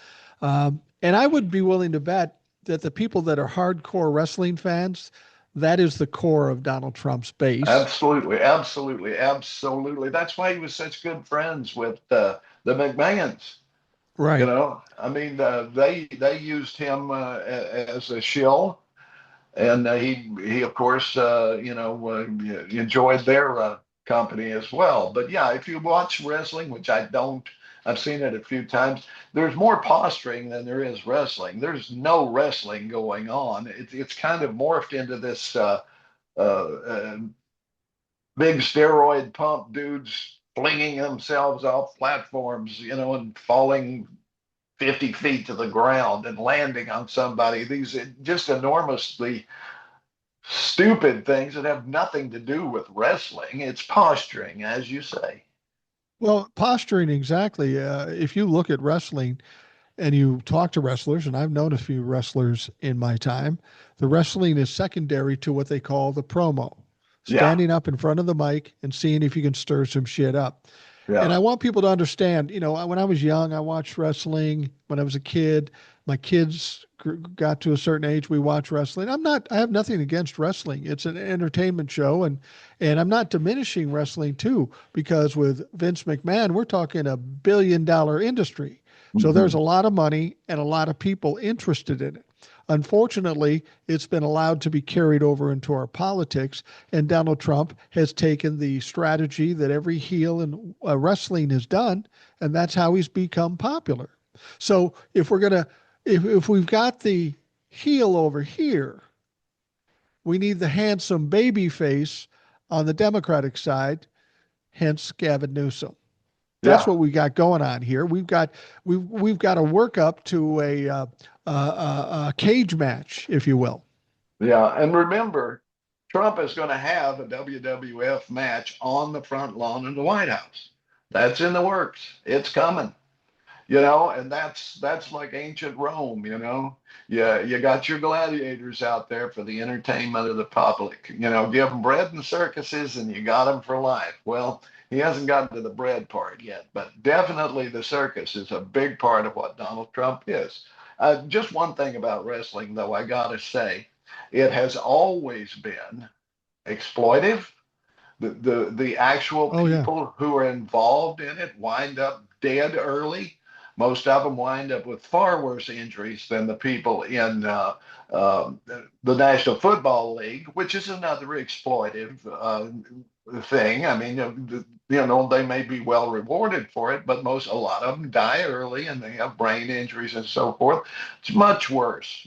And I would be willing to bet that the people that are hardcore wrestling fans, that is the core of Donald Trump's base. Absolutely. Absolutely. Absolutely. That's why he was such good friends with the McMahons. Right. I mean, they used him as a shill, and he of course enjoyed their company as well. But yeah, if you watch wrestling, which I don't, I've seen it a few times. There's more posturing than there is wrestling. There's no wrestling going on. It's kind of morphed into this uh, uh, big steroid pump dudes flinging themselves off platforms, and falling 50 feet to the ground and landing on somebody. These just enormously stupid things that have nothing to do with wrestling. It's posturing, as you say. Well, posturing, exactly. If you look at wrestling and you talk to wrestlers, and I've known a few wrestlers in my time, the wrestling is secondary to what they call the promo, Yeah, standing up in front of the mic and seeing if you can stir some shit up. And yeah, I want people to understand, when I was young, I watched wrestling. When I was a kid, my kids got to a certain age, we watch wrestling. I have nothing against wrestling. It's an entertainment show, and I'm not diminishing wrestling too, because with Vince McMahon, we're talking $1 billion industry. So there's hmm, a lot of money and a lot of people interested in it. Unfortunately, it's been allowed to be carried over into our politics, and Donald Trump has taken the strategy that every heel in wrestling has done, and that's how he's become popular. So if we've got the heel over here, we need the handsome baby face on the Democratic side, hence Gavin Newsom. That's yeah, what we got going on here. We've got to work up to a cage match, if you will. yeah. And remember, Trump is going to have a WWF match on the front lawn of the White House. That's in the works. It's coming. and that's like ancient Rome. Yeah, you got your gladiators out there for the entertainment of the public. Give them bread and circuses, and you got them for life. Well, he hasn't gotten to the bread part yet, but definitely the circus is a big part of what Donald Trump is. Just one thing about wrestling, though, I gotta say, it has always been exploitive. The actual Oh yeah. people who are involved in it wind up dead early. Most of them wind up with far worse injuries than the people in the National Football League, which is another exploitive thing. I mean, they may be well rewarded for it, but a lot of them die early and they have brain injuries and so forth. It's much worse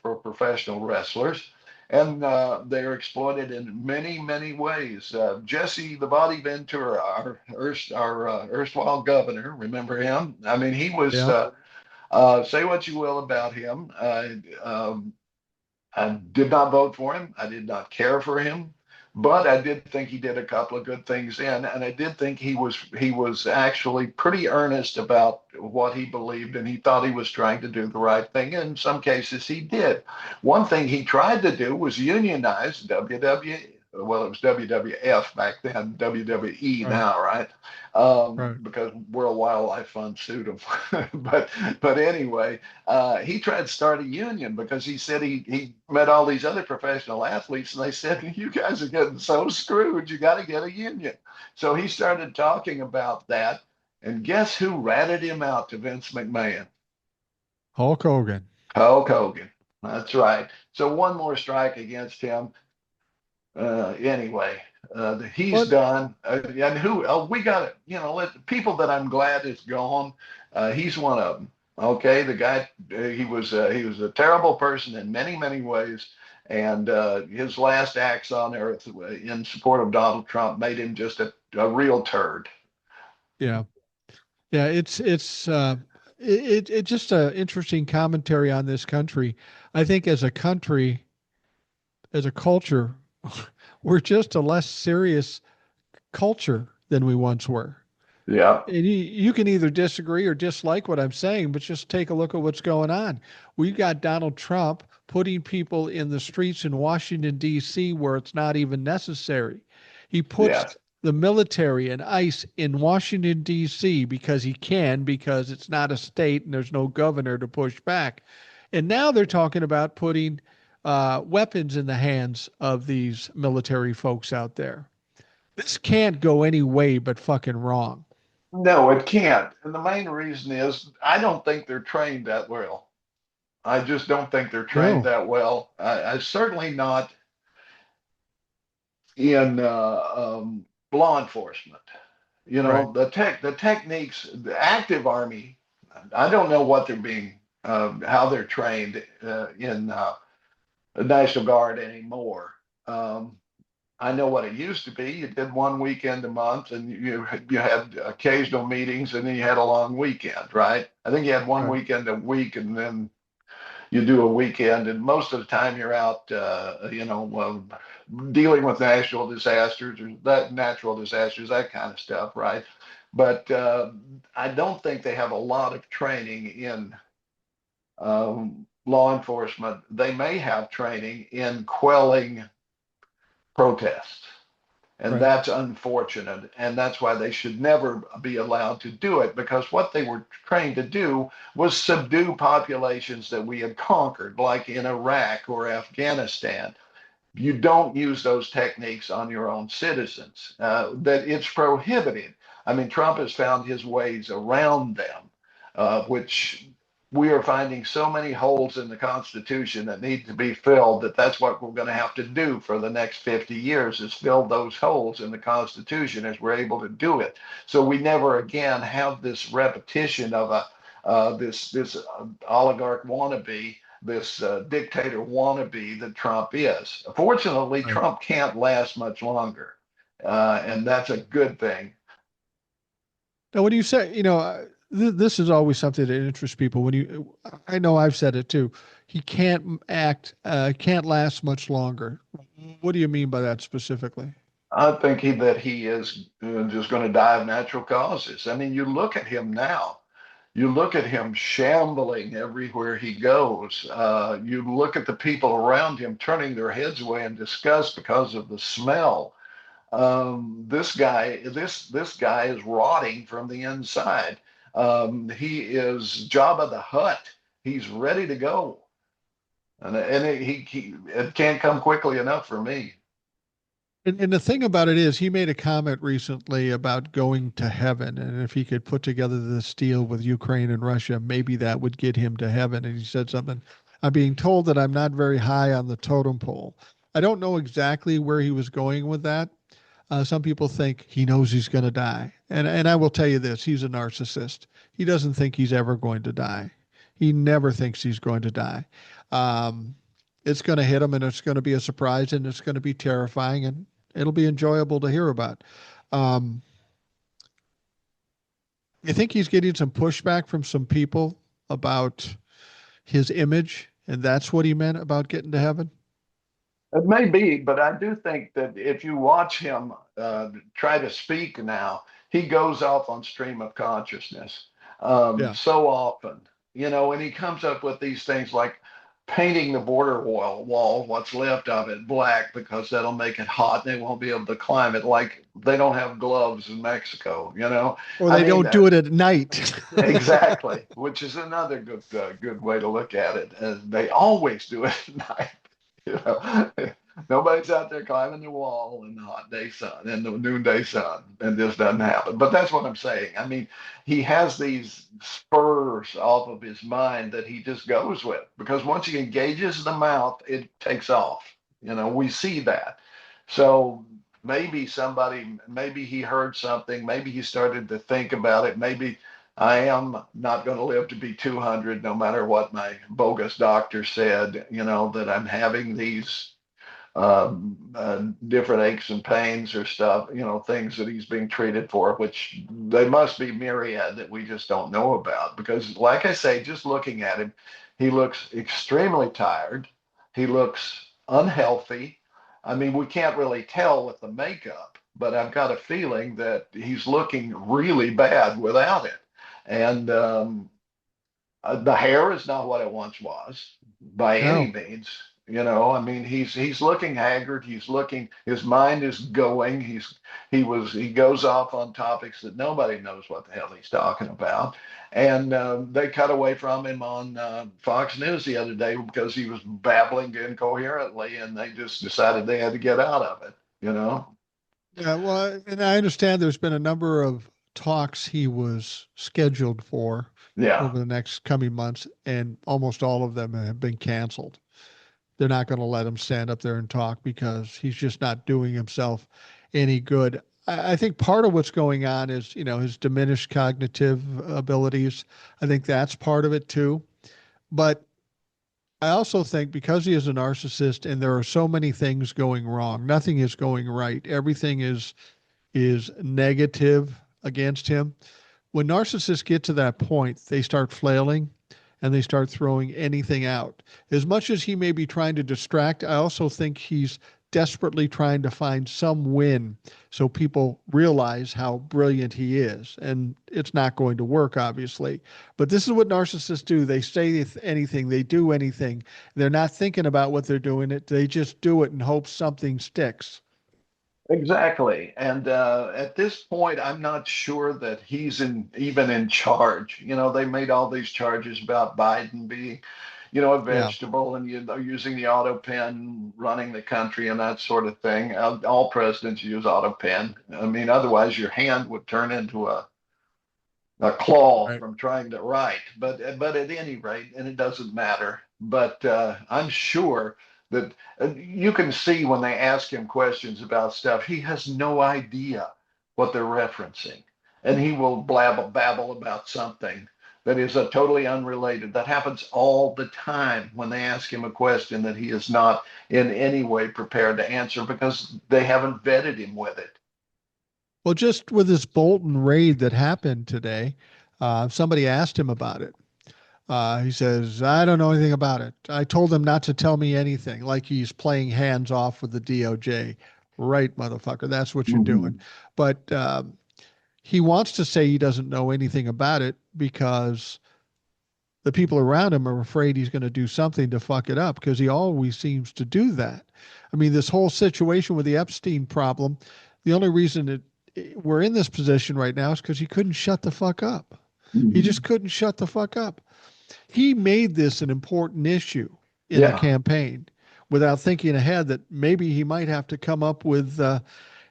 for professional wrestlers, and they're exploited in many, many ways. Jesse the Body Ventura, our erstwhile governor, remember him? I mean, he was. Yeah. Say what you will about him. I did not vote for him. I did not care for him, but I did think he did a couple of good things and I did think he was actually pretty earnest about what he believed, and he thought he was trying to do the right thing. In some cases, he did. One thing he tried to do was unionize WWE. Well, it was WWF back then, WWE Right. now, right? Right. Because World Wildlife Fund sued him. but anyway, he tried to start a union because he said he met all these other professional athletes and they said, you guys are getting so screwed, you got to get a union. So he started talking about that. And guess who ratted him out to Vince McMahon? Hulk Hogan. Hulk Hogan. That's right. So one more strike against him. Anyway, he's But done. And who? Oh, we got it. People that I'm glad is gone. He's one of them. Okay, the guy. He was a terrible person in many many ways, and his last acts on earth in support of Donald Trump made him just a real turd. yeah. Yeah, it's just a interesting commentary on this country. I think as a country, as a culture, we're just a less serious culture than we once were. Yeah, And you can either disagree or dislike what I'm saying, but just take a look at what's going on. We've got Donald Trump putting people in the streets in Washington, D.C., where it's not even necessary. He puts yes. the military and ICE in Washington, D.C., because he can, because it's not a state and there's no governor to push back. And now they're talking about putting weapons in the hands of these military folks out there. This can't go any way but fucking wrong. No, it can't. And the main reason is I don't think they're trained that well. I just don't think they're trained No. that well. I certainly not in law enforcement. Right. The techniques, the active army. I don't know what they're being, how they're trained in the National Guard anymore. Um, I know what it used to be. You did one weekend a month, and you had occasional meetings, and then you had a long weekend, right? I think you had one Right. weekend a week, and then you do a weekend, and most of the time you're out, dealing with national disasters or that natural disasters, that kind of stuff, right? But I don't think they have a lot of training in law enforcement. They may have training in quelling protests. And Right. that's unfortunate. And that's why they should never be allowed to do it, because what they were trained to do was subdue populations that we had conquered, like in Iraq or Afghanistan. You don't use those techniques on your own citizens, that it's prohibited. I mean, Trump has found his ways around them, which we are finding so many holes in the Constitution that need to be filled, that's what we're going to have to do for the next 50 years, is fill those holes in the Constitution as we're able to do it. So we never again have this repetition of this oligarch wannabe, this dictator wannabe that Trump is. Fortunately, Right. Trump can't last much longer, and that's a good thing. Now, when you say, this is always something that interests people. I know I've said it too. He can't last much longer. What do you mean by that specifically? I think that he is just going to die of natural causes. I mean, you look at him now. You look at him shambling everywhere he goes. You look at the people around him turning their heads away in disgust because of the smell. This guy is rotting from the inside. He is Jabba the Hutt. He's ready to go, and it can't come quickly enough for me. And the thing about it is, he made a comment recently about going to heaven, and if he could put together this deal with Ukraine and Russia, maybe that would get him to heaven. And he said something, I'm being told that I'm not very high on the totem pole. I don't know exactly where he was going with that. Some people think he knows he's going to die. And I will tell you this, he's a narcissist. He doesn't think he's ever going to die. He never thinks he's going to die. Um, it's going to hit him and it's going to be a surprise and it's going to be terrifying and it'll be enjoyable to hear about. Um, I think he's getting some pushback from some people about his image, and that's what he meant about getting to heaven. It may be, but I do think that if you watch him try to speak now, he goes off on stream of consciousness Yeah. so often, and he comes up with these things like painting the border wall, what's left of it, black because that'll make it hot and they won't be able to climb it. Like they don't have gloves in Mexico. Or I they mean, don't do it at night. exactly, which is another good way to look at it. They always do it at night. You know, nobody's out there climbing the wall in the hot day sun and the noonday sun, and this doesn't happen. But that's what I'm saying. I mean, he has these spurs off of his mind that he just goes with because once he engages the mouth, it takes off. We see that. So maybe he heard something, maybe he started to think about it, maybe I am not going to live to be 200, no matter what my bogus doctor said, that I'm having these different aches and pains or stuff, things that he's being treated for, which they must be myriad that we just don't know about. Because, like I say, just looking at him, he looks extremely tired. He looks unhealthy. I mean, we can't really tell with the makeup, but I've got a feeling that he's looking really bad without it. And the hair is not what it once was by any No. means. I mean, he's looking haggard. He's looking. His mind is going. He goes off on topics that nobody knows what the hell he's talking about. And they cut away from him on Fox News the other day because he was babbling incoherently, and they just decided they had to get out of it. Yeah, well, and I understand there's been a number of talks he was scheduled for Yeah, over the next coming months, and almost all of them have been canceled. They're not going to let him stand up there and talk because he's just not doing himself any good. I think part of what's going on is, his diminished cognitive abilities. I think that's part of it too. But I also think because he is a narcissist and there are so many things going wrong, nothing is going right. Everything is negative against him. When narcissists get to that point, they start flailing and they start throwing anything out. As much as he may be trying to distract, I also think he's desperately trying to find some win so people realize how brilliant he is. And it's not going to work, obviously. But this is what narcissists do. They say anything, they do anything. They're not thinking about what they're doing. They just do it and hope something sticks. exactly. And at this point, I'm not sure that he's even in charge. They made all these charges about Biden being, a Yeah. vegetable and using the auto pen, running the country, and that sort of thing. All presidents use auto pen. I mean, otherwise your hand would turn into a claw Right. from trying to write. But at any rate, and it doesn't matter. But I'm sure that you can see when they ask him questions about stuff, he has no idea what they're referencing, and he will babble about something that is totally unrelated. That happens all the time when they ask him a question that he is not in any way prepared to answer because they haven't vetted him with it. Well, just with this Bolton raid that happened today, somebody asked him about it. He says, I don't know anything about it. I told him not to tell me anything, like he's playing hands off with the DOJ. Right, motherfucker. That's what you're doing. Mhm. But he wants to say he doesn't know anything about it, because the people around him are afraid he's going to do something to fuck it up, because he always seems to do that. I mean, this whole situation with the Epstein problem, the only reason we're in this position right now is because he couldn't shut the fuck up. He Mhm. just couldn't shut the fuck up. He made this an important issue in the Yeah. campaign without thinking ahead that maybe he might have to come up with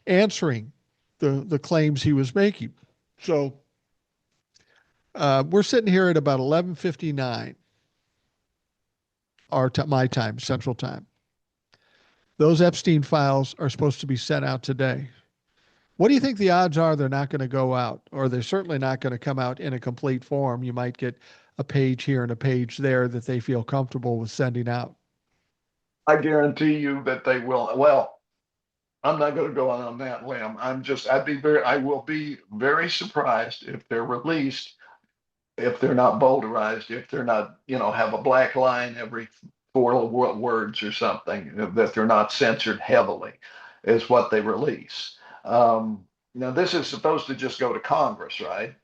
answering the claims he was making. So we're sitting here at about 11:59 my time, Central Time. Those Epstein files are supposed to be sent out today. What do you think the odds are they're not going to go out, or they're certainly not going to come out in a complete form? You might get a page here and a page there that they feel comfortable with sending out. I guarantee you that they will. Well, I'm not going to go on that limb. I will be very surprised if they're released, if they're not bolderized, if they're not, have a black line every four words or something, that they're not censored heavily, is what they release. Now, this is supposed to just go to Congress, right?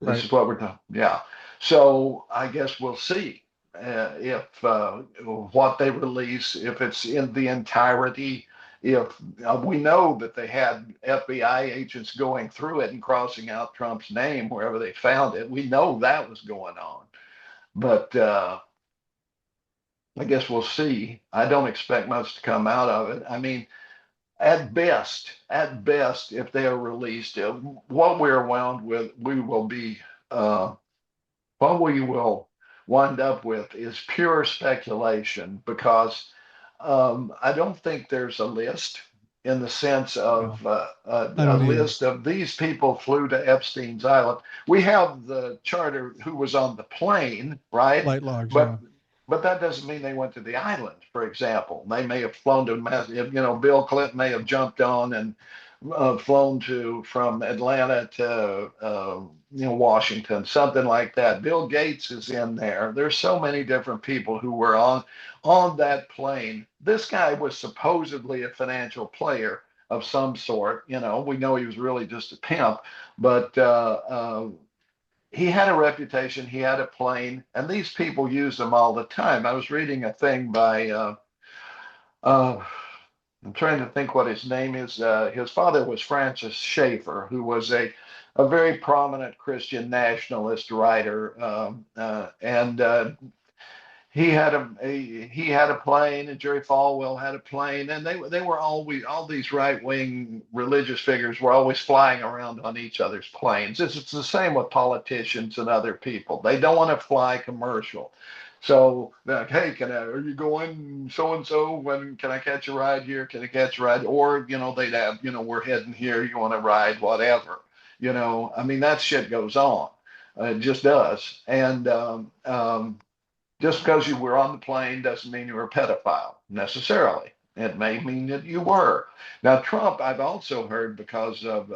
This Right. is what we're talking. Yeah. So I guess we'll see if what they release, if it's in the entirety. If we know that they had FBI agents going through it and crossing out Trump's name wherever they found it, we know that was going on. But I guess we'll see. I don't expect much to come out of it. I mean, at best, if they are released, what we're wound with, we will be. What we will wind up with is pure speculation, because I don't think there's a list in the sense No, of I a don't either. list of these people flew to Epstein's island. We have the charter who was on the plane, right? Flight logs, yeah. But that doesn't mean they went to the island, for example. They may have flown to, Bill Clinton may have jumped on and flown to from Atlanta to Washington, something like that. Bill Gates is in there. There's so many different people who were on that plane. This guy was supposedly a financial player of some sort. We know he was really just a pimp, but he had a reputation. He had a plane, and these people used him all the time. I was reading a thing by uh, I'm trying to think what his name is. His father was Francis Schaeffer, who was a very prominent Christian nationalist writer, and he had a plane, and Jerry Falwell had a plane, and they were always, all these right wing religious figures were always flying around on each other's planes. It's the same with politicians and other people. They don't want to fly commercial. So like, hey, are you going so and so? When can I catch a ride here? Can I catch a ride? Or they'd have, we're heading here. You want to ride? Whatever. I mean, that shit goes on. It just does. And just because you were on the plane doesn't mean you were a pedophile necessarily. It may mean that you were. Now, Trump, I've also heard, because of,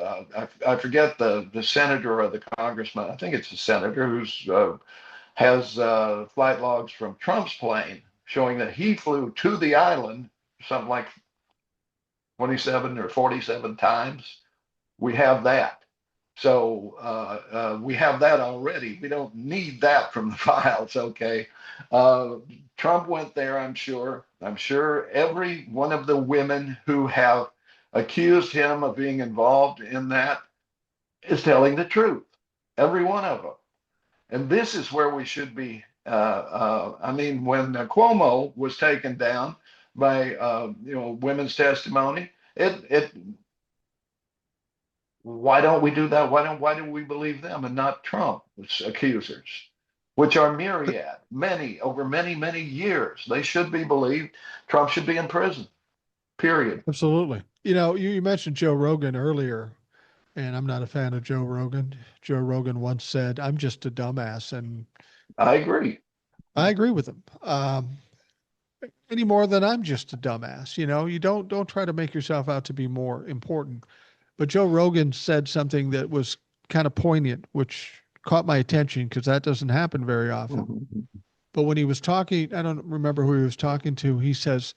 I forget the senator or the congressman, I think it's the senator, who's has flight logs from Trump's plane showing that he flew to the island something like 27 or 47 times. We have that. So we have that already. We don't need that from the files, okay? Trump went there, I'm sure. I'm sure every one of the women who have accused him of being involved in that is telling the truth. Every one of them. And this is where we should be. I mean, when Cuomo was taken down by women's testimony, it why don't we do that? Why do we believe them and not Trump's accusers, which are myriad, many over many years? They should be believed. Trump should be in prison. Period. Absolutely. You mentioned Joe Rogan earlier, and I'm not a fan of Joe Rogan. Joe Rogan once said, "I'm just a dumbass," and I agree. I agree with him. Any more than I'm just a dumbass. You don't try to make yourself out to be more important. But Joe Rogan said something that was kind of poignant, which caught my attention because that doesn't happen very often. But when he was talking, I don't remember who he was talking to. He says,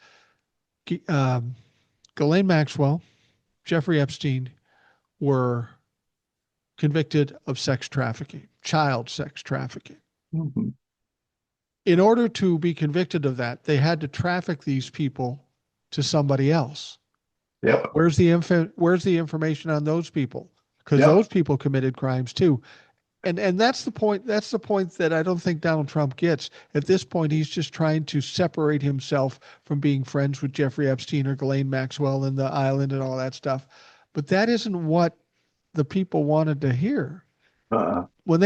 Ghislaine Maxwell, Jeffrey Epstein were convicted of sex trafficking, child sex trafficking. Mm-hmm. In order to be convicted of that, they had to traffic these people to somebody else. Yep. Where's the information on those people? Because Yep. those people committed crimes too. And that's the point. That's the point that I don't think Donald Trump gets. At this point, he's just trying to separate himself from being friends with Jeffrey Epstein or Ghislaine Maxwell and the island and all that stuff. But that isn't what the people wanted to hear. Uh-uh. When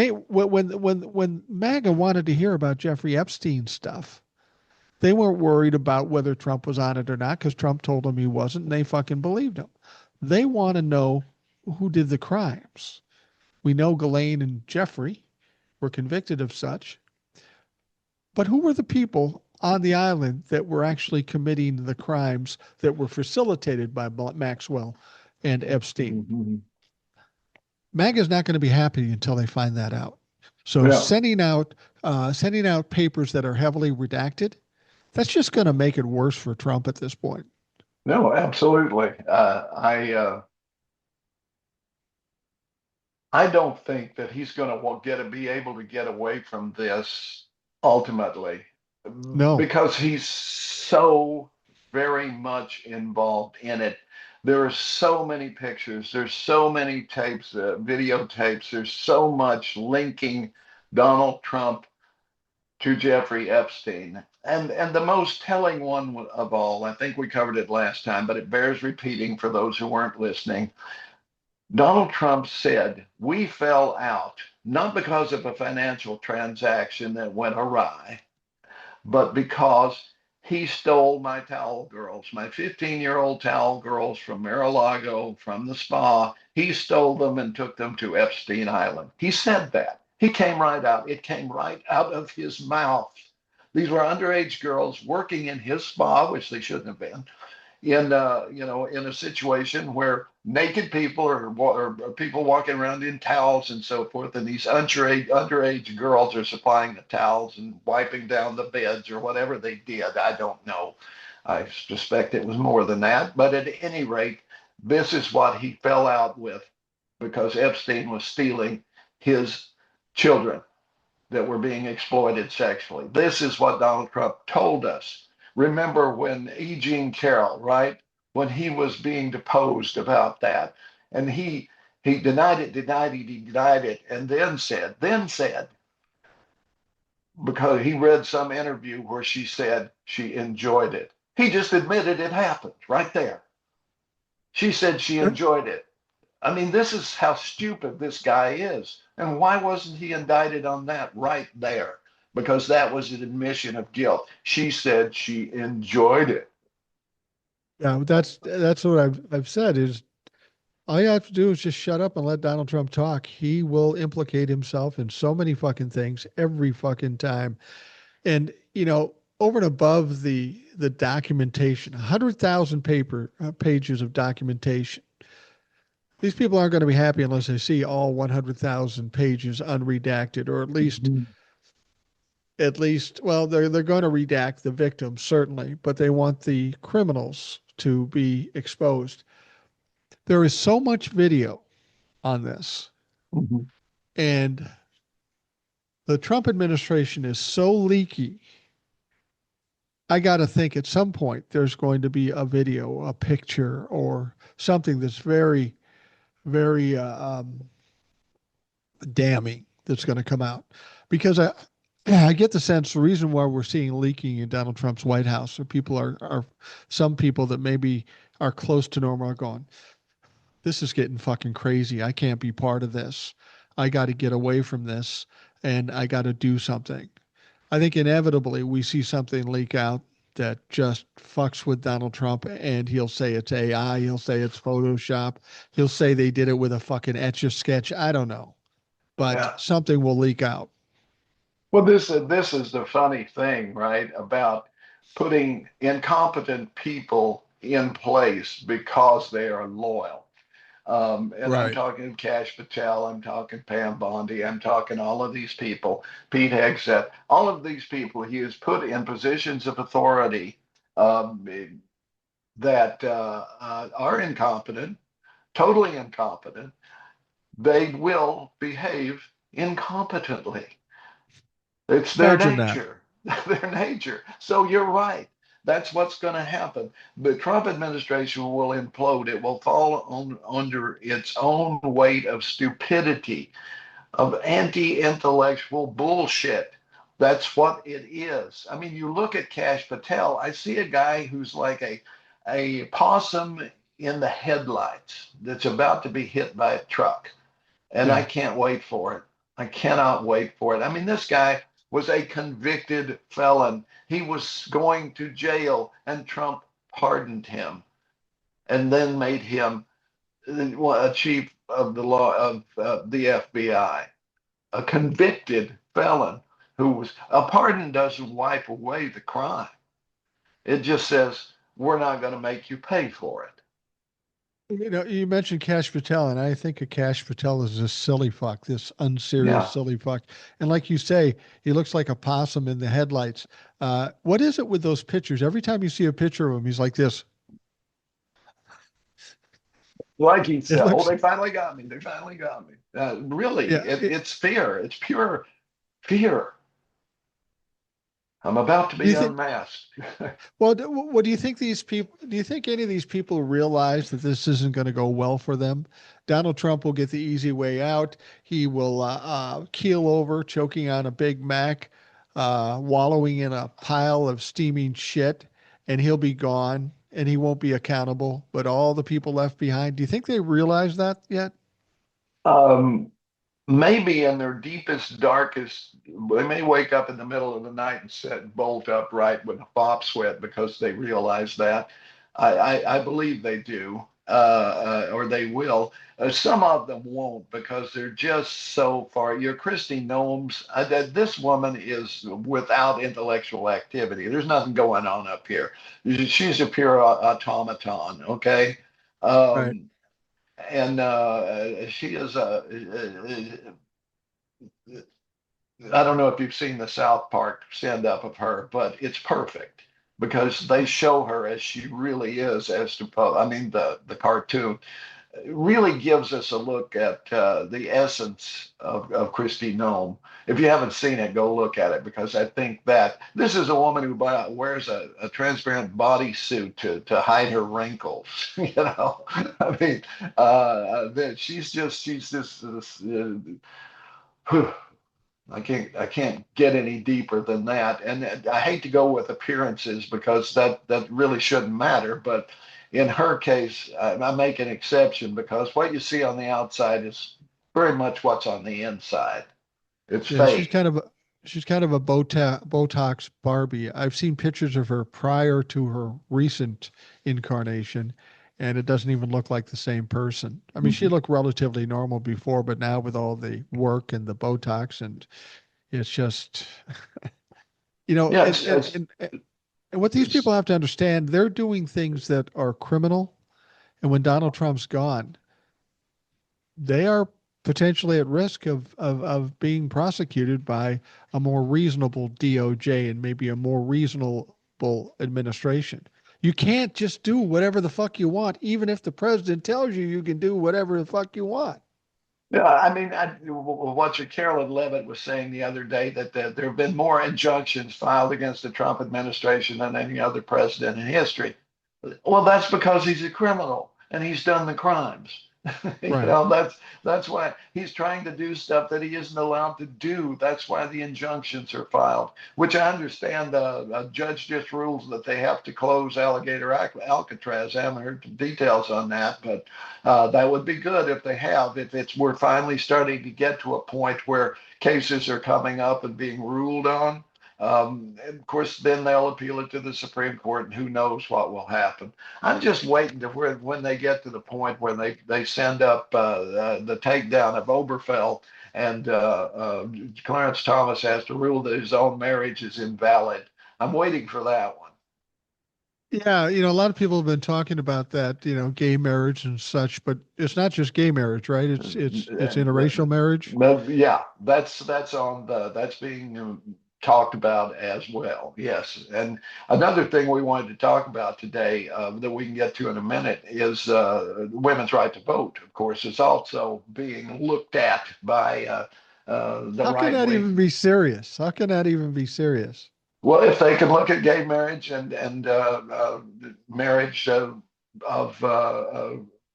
MAGA wanted to hear about Jeffrey Epstein stuff, they weren't worried about whether Trump was on it or not because Trump told them he wasn't, and they fucking believed him. They want to know who did the crimes. We know Ghislaine and Jeffrey were convicted of such, but who were the people on the island that were actually committing the crimes that were facilitated by Maxwell and Epstein? Mm-hmm. MAGA is not going to be happy until they find that out. So Yeah. sending out papers that are heavily redacted, that's just going to make it worse for Trump at this point. No, absolutely. I don't think that he's going to be able to get away from this ultimately, No. because he's so very much involved in it. There are so many pictures, there's so many tapes, videotapes, there's so much linking Donald Trump to Jeffrey Epstein. And the most telling one of all, I think we covered it last time, but it bears repeating for those who weren't listening. Donald Trump said, "We fell out, not because of a financial transaction that went awry, but because he stole my towel girls, my 15-year-old towel girls from Mar-a-Lago, from the spa. He stole them and took them to Epstein Island." He said that. He came right out. It came right out of his mouth. These were underage girls working in his spa, which they shouldn't have been, in a situation where naked people or people walking around in towels and so forth, and these underage girls are supplying the towels and wiping down the beds or whatever they did. I don't know. I suspect it was more than that, but at any rate, this is what he fell out with because Epstein was stealing his children that were being exploited sexually. This is what Donald Trump told us. Remember when E. Jean Carroll, right? When he was being deposed about that, and he denied it, and then said, because he read some interview where she said she enjoyed it. He just admitted it happened right there. She said she enjoyed it. I mean, this is how stupid this guy is. And why wasn't he indicted on that right there? Because that was an admission of guilt. She said she enjoyed it. Yeah, that's what I've said is all you have to do is just shut up and let Donald Trump talk. He will implicate himself in so many fucking things every fucking time. And over and above the documentation, 100,000 pages of documentation. These people aren't going to be happy unless they see all 100,000 pages unredacted, or Mm-hmm. well, they're going to redact the victims certainly, but they want the criminals to be exposed. There is so much video on this, Mm-hmm. and the Trump administration is so leaky. I got to think at some point there's going to be a video, a picture, or something that's very, very damning that's going to come out. Because I get the sense the reason why we're seeing leaking in Donald Trump's White House, or people are some people that maybe are close to normal are going, this is getting fucking crazy. I can't be part of this. I got to get away from this, and I got to do something. I think inevitably we see something leak out that just fucks with Donald Trump, and he'll say it's AI. He'll say it's Photoshop. He'll say they did it with a fucking etch a sketch. I don't know, but Yeah. something will leak out. Well, this is the funny thing, right? About putting incompetent people in place because they are loyal. And I'm Right. talking Cash Patel, I'm talking Pam Bondi, I'm talking all of these people, Pete Hegseth, all of these people he has put in positions of authority, um, that are incompetent, totally incompetent, they will behave incompetently. It's their Imagine that. nature. Their nature. So you're right. That's what's going to happen. The Trump administration will implode. It will fall under its own weight of stupidity, of anti-intellectual bullshit. That's what it is. I mean, you look at Cash Patel. I see a guy who's like a possum in the headlights that's about to be hit by a truck, and I Yeah. can't wait for it. I cannot wait for it. I mean, this guy was a convicted felon. He was going to jail, and Trump pardoned him and then made him a chief of the law of the FBI, a convicted felon who was a pardon doesn't wipe away the crime. It just says we're not going to make you pay for it. You mentioned Cash Patel, and I think of Cash Patel as this silly fuck, this unserious Yeah. silly fuck. And like you say, he looks like a possum in the headlights. What is it with those pictures? Every time you see a picture of him, he's like this. Like he It said, oh, looks, they finally got me. They finally got me. Really, yeah. it's fear. It's pure fear. I'm about to Do be you think? unmasked. Well, what do you think these people? Do you think any of these people realize that this isn't going to go well for them? Donald Trump will get the easy way out. He will keel over, choking on a Big Mac, wallowing in a pile of steaming shit, and he'll be gone, and he won't be accountable. But all the people left behind, do you think they realize that yet? um, Maybe in their deepest, darkest, they may wake up in the middle of the night and sit bolt upright with a fop sweat because they realize that. I believe they do, or they will. Some of them won't because they're just so far. Your Christy Gnomes, this woman is without intellectual activity. There's nothing going on up here. She's a pure automaton, okay? Right. Um, and she is a, I don't know if you've seen the South Park stand up of her, but it's perfect because they show her as she really is, as to, I mean, the cartoon really gives us a look at the essence of Christy Nome. If you haven't seen it, go look at it because I think that this is a woman who wears a transparent bodysuit to hide her wrinkles. You know, I mean, that she's just this. I can't get any deeper than that. And I hate to go with appearances because that really shouldn't matter. But in her case, I make an exception because what you see on the outside is very much what's on the inside. It's Yeah, fake. she's kind of a Botox Barbie. I've seen pictures of her prior to her recent incarnation, and it doesn't even look like the same person. I mean, she looked relatively normal before, but now with all the work and the Botox, and it's just, Yeah, it's and what these it's people have to understand, they're doing things that are criminal. And when Donald Trump's gone, they are potentially at risk of being prosecuted by a more reasonable DOJ and maybe a more reasonable administration. You can't just do whatever the fuck you want, even if the president tells you you can do whatever the fuck you want. Yeah, I mean, what Carolyn Levitt was saying the other day that there have been more injunctions filed against the Trump administration than any other president in history. Well, that's because he's a criminal and he's done the crimes. Right. That's why he's trying to do stuff that he isn't allowed to do. That's why the injunctions are filed, which I understand the judge just rules that they have to close Alligator Alcatraz. I haven't heard the details on that, but that would be good if they have. If it's we're finally starting to get to a point where cases are coming up and being ruled on. And of course, then they'll appeal it to the Supreme Court, and who knows what will happen. I'm just waiting to when they get to the point where they send up the takedown of Oberfell and Clarence Thomas has to rule that his own marriage is invalid. I'm waiting for that one. Yeah, a lot of people have been talking about that, gay marriage and such, but it's not just gay marriage, right? It's interracial marriage. Yeah, that's being talked about as well. Yes. And another thing we wanted to talk about today that we can get to in a minute is women's right to vote. Of course, is also being looked at by the How can right that even wing. be serious? How can that even be serious? Well, if they can look at gay marriage and marriage of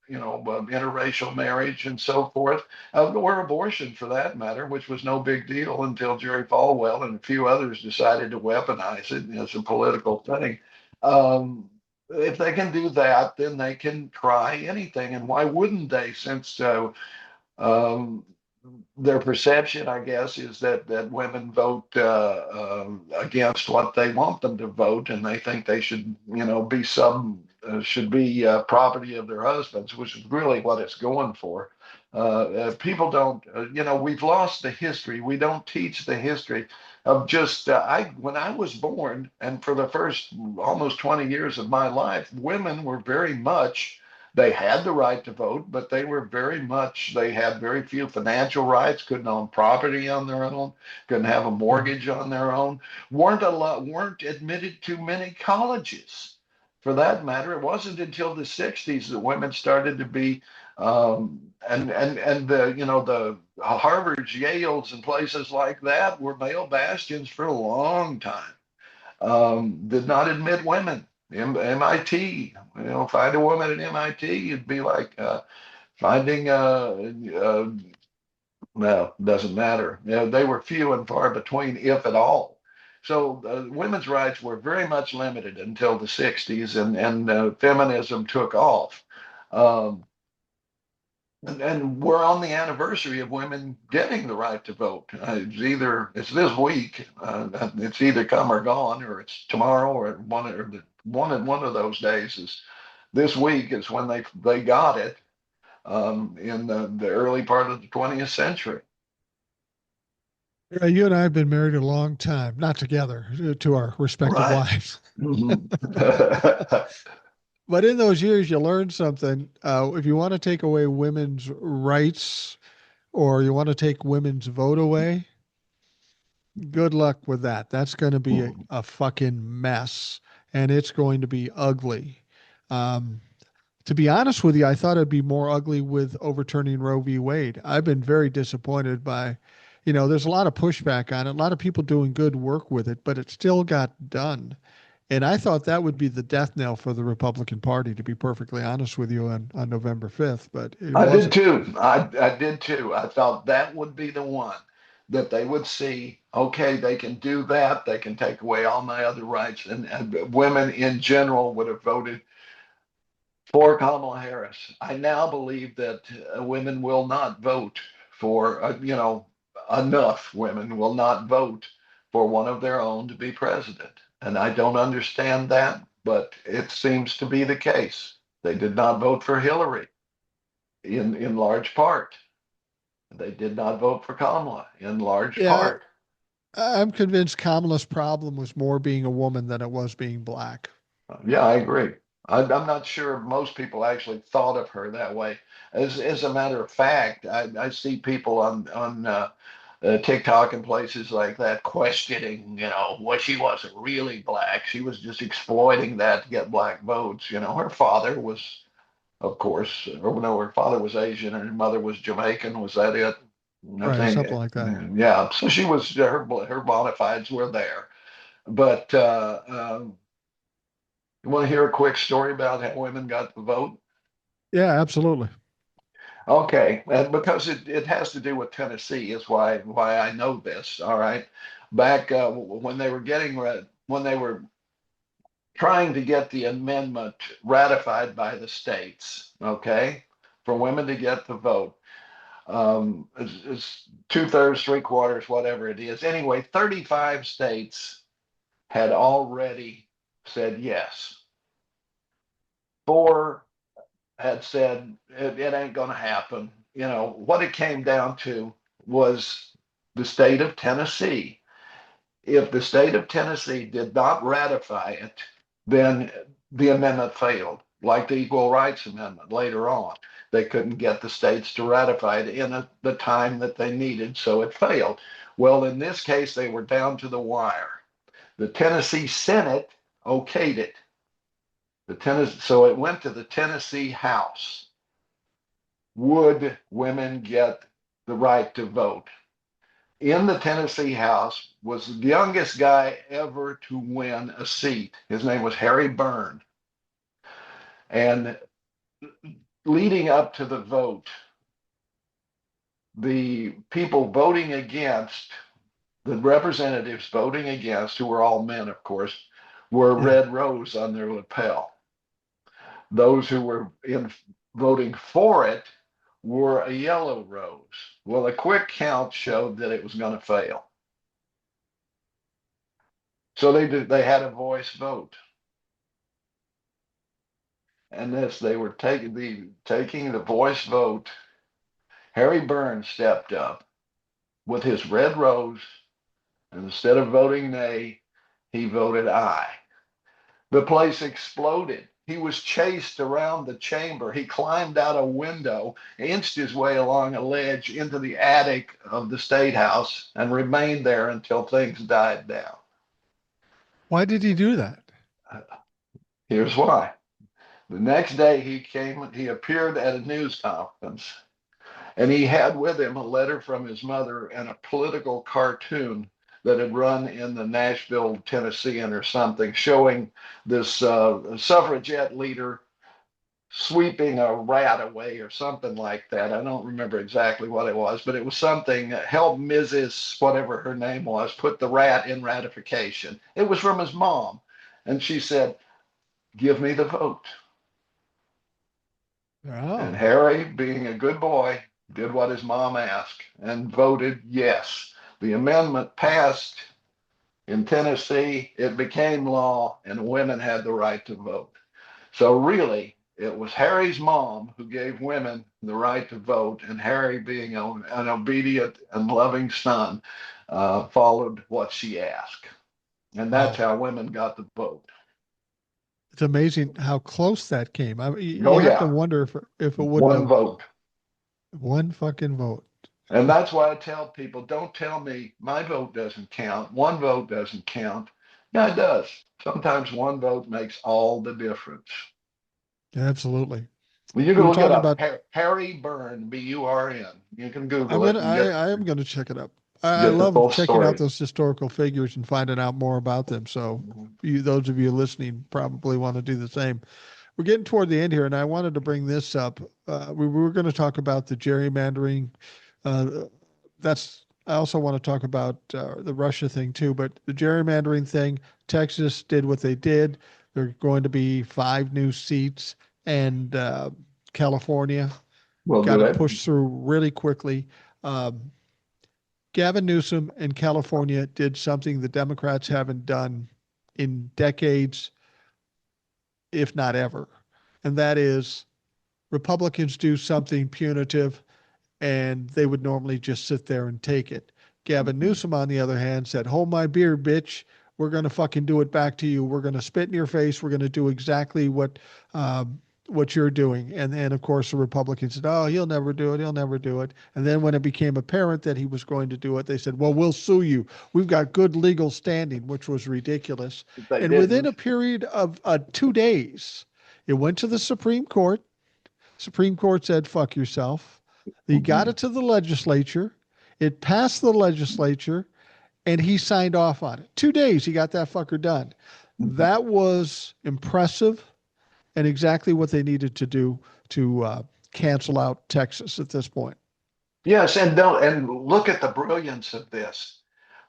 interracial marriage and so forth, or abortion for that matter, which was no big deal until Jerry Falwell and a few others decided to weaponize it as a political thing. Um, if they can do that, then they can try anything, and why wouldn't they? Since um, their perception, I guess, is that women vote against what they want them to vote, and they think they should, be should be property of their husbands, which is really what it's going for. People don't, we've lost the history. We don't teach the history of just I when I was born, and for the first almost 20 years of my life, women were very much they had the right to vote, but they had very few financial rights, couldn't own property on their own, couldn't have a mortgage on their own, weren't admitted to many colleges. For that matter, it wasn't until the 60s that women started to be, and the Harvards, Yales, and places like that were male bastions for a long time. Did not admit women. MIT, find a woman at MIT, it'd be like finding, well, doesn't matter. They were few and far between, if at all. So women's rights were very much limited until the 60s, and feminism took off. Um, and we're on the anniversary of women getting the right to vote. It's this week. It's either come or gone, or it's tomorrow, or one of those days is this week is when they got it in the early part of the 20th century. Yeah, you and I have been married a long time, not together, to our respective Right. wives. Mhm. But in those years, you learn something. If you want to take away women's rights or you want to take women's vote away, good luck with that. That's going to be a fucking mess and it's going to be ugly. Um, to be honest with you, I thought it'd be more ugly with overturning Roe v. Wade. I've been very disappointed by, there's a lot of pushback on it, a lot of people doing good work with it, but it still got done. And I thought that would be the death knell for the Republican Party, to be perfectly honest with you, on November 5th, but it I did wasn't. too. I did too. I thought that would be the one that they would see. Okay, they can do that. They can take away all my other rights, and women in general would have voted for Kamala Harris. I now believe that women will not vote for, enough women will not vote for one of their own to be president. And I don't understand that, but it seems to be the case. They did not vote for Hillary in large part. They did not vote for Kamala in large Yeah, part. I'm convinced Kamala's problem was more being a woman than it was being black. Yeah, I agree. I'm not sure most people actually thought of her that way. As a matter of fact, I see people on TikTok and places like that questioning, well, she wasn't really black. She was just exploiting that to get black votes. Her father was, of course, or no, her father was Asian and her mother was Jamaican. Was that it? I Right, think, something like that. yeah. So she was her bona fides were there, but. You want to hear a quick story about how women got the vote? Yeah, absolutely. Okay, and because it has to do with Tennessee is why I know this. All right, back when they were when they were trying to get the amendment ratified by the states, okay, for women to get the vote, it's two-thirds, three-quarters, whatever it is. Anyway, 35 states had already said yes. Four had said it ain't going to happen. What it came down to was the state of Tennessee. If the state of Tennessee did not ratify it, then the amendment failed. like the Equal Rights Amendment later on. They couldn't get the states to ratify it in the time that they needed, so it failed. Well, in this case, they were down to the wire. The Tennessee Senate okayed it. So it went to the Tennessee House. Would women get the right to vote? In the Tennessee House was the youngest guy ever to win a seat. His name was Harry Byrne. And leading up to the vote, the people voting against, the representatives voting against, who were all men, of course, were red rose on their lapel. Those who were voting for it were a yellow rose. Well, a quick count showed that it was going to fail. So they had a voice vote. And as they were taking the voice vote, Harry Burns stepped up with his red rose, and instead of voting nay, he voted aye. The place exploded. He was chased around the chamber. He climbed out a window, inched his way along a ledge into the attic of the State House, and remained there until things died down. Why did he do that? Here's why. The next day he appeared at a news conference, and he had with him a letter from his mother and a political cartoon that had run in the Nashville Tennessean or something, showing this suffragette leader sweeping a rat away or something like that. I don't remember exactly what it was, but it was something, help Mrs. whatever her name was, put the rat in ratification. It was from his mom. And she said, give me the vote. Oh. And Harry, being a good boy, did what his mom asked and voted yes. The amendment passed in Tennessee. It became law, and women had the right to vote. So really, it was Harry's mom who gave women the right to vote, and Harry, being an obedient and loving son, followed what she asked. And that's how women got the vote. It's amazing how close that came. You have to wonder if it wouldn't one have vote. One fucking vote. And that's why I tell people, don't tell me my vote doesn't count. One vote doesn't count. Yeah, it does. Sometimes one vote makes all the difference. Absolutely. Well, you can look it up. Harry Byrne, B-U-R-N. You can Google it. I am going to check it up. I love checking out those historical figures and finding out more about them. So those of you listening probably want to do the same. We're getting toward the end here, and I wanted to bring this up. We were going to talk about the gerrymandering. I also want to talk about the Russia thing too, but the gerrymandering thing, Texas did what they did. There are going to be 5 new seats, and California got it pushed through really quickly. Gavin Newsom in California did something the Democrats haven't done in decades, if not ever. And that is Republicans do something punitive and they would normally just sit there and take it. Gavin Newsom, on the other hand, said, hold my beer, bitch. We're going to fucking do it back to you. We're going to spit in your face. We're going to do exactly what you're doing. And of course, the Republicans said, oh, he'll never do it. He'll never do it. And then when it became apparent that he was going to do it, they said, well, we'll sue you. We've got good legal standing, which was ridiculous. Within a period of 2 days, it went to the Supreme Court. Supreme Court said, fuck yourself. He got it to the legislature. It passed the legislature, and he signed off on it. 2 days, he got that fucker done. That was impressive and exactly what they needed to do to cancel out Texas at this point. Yes, and look at the brilliance of this.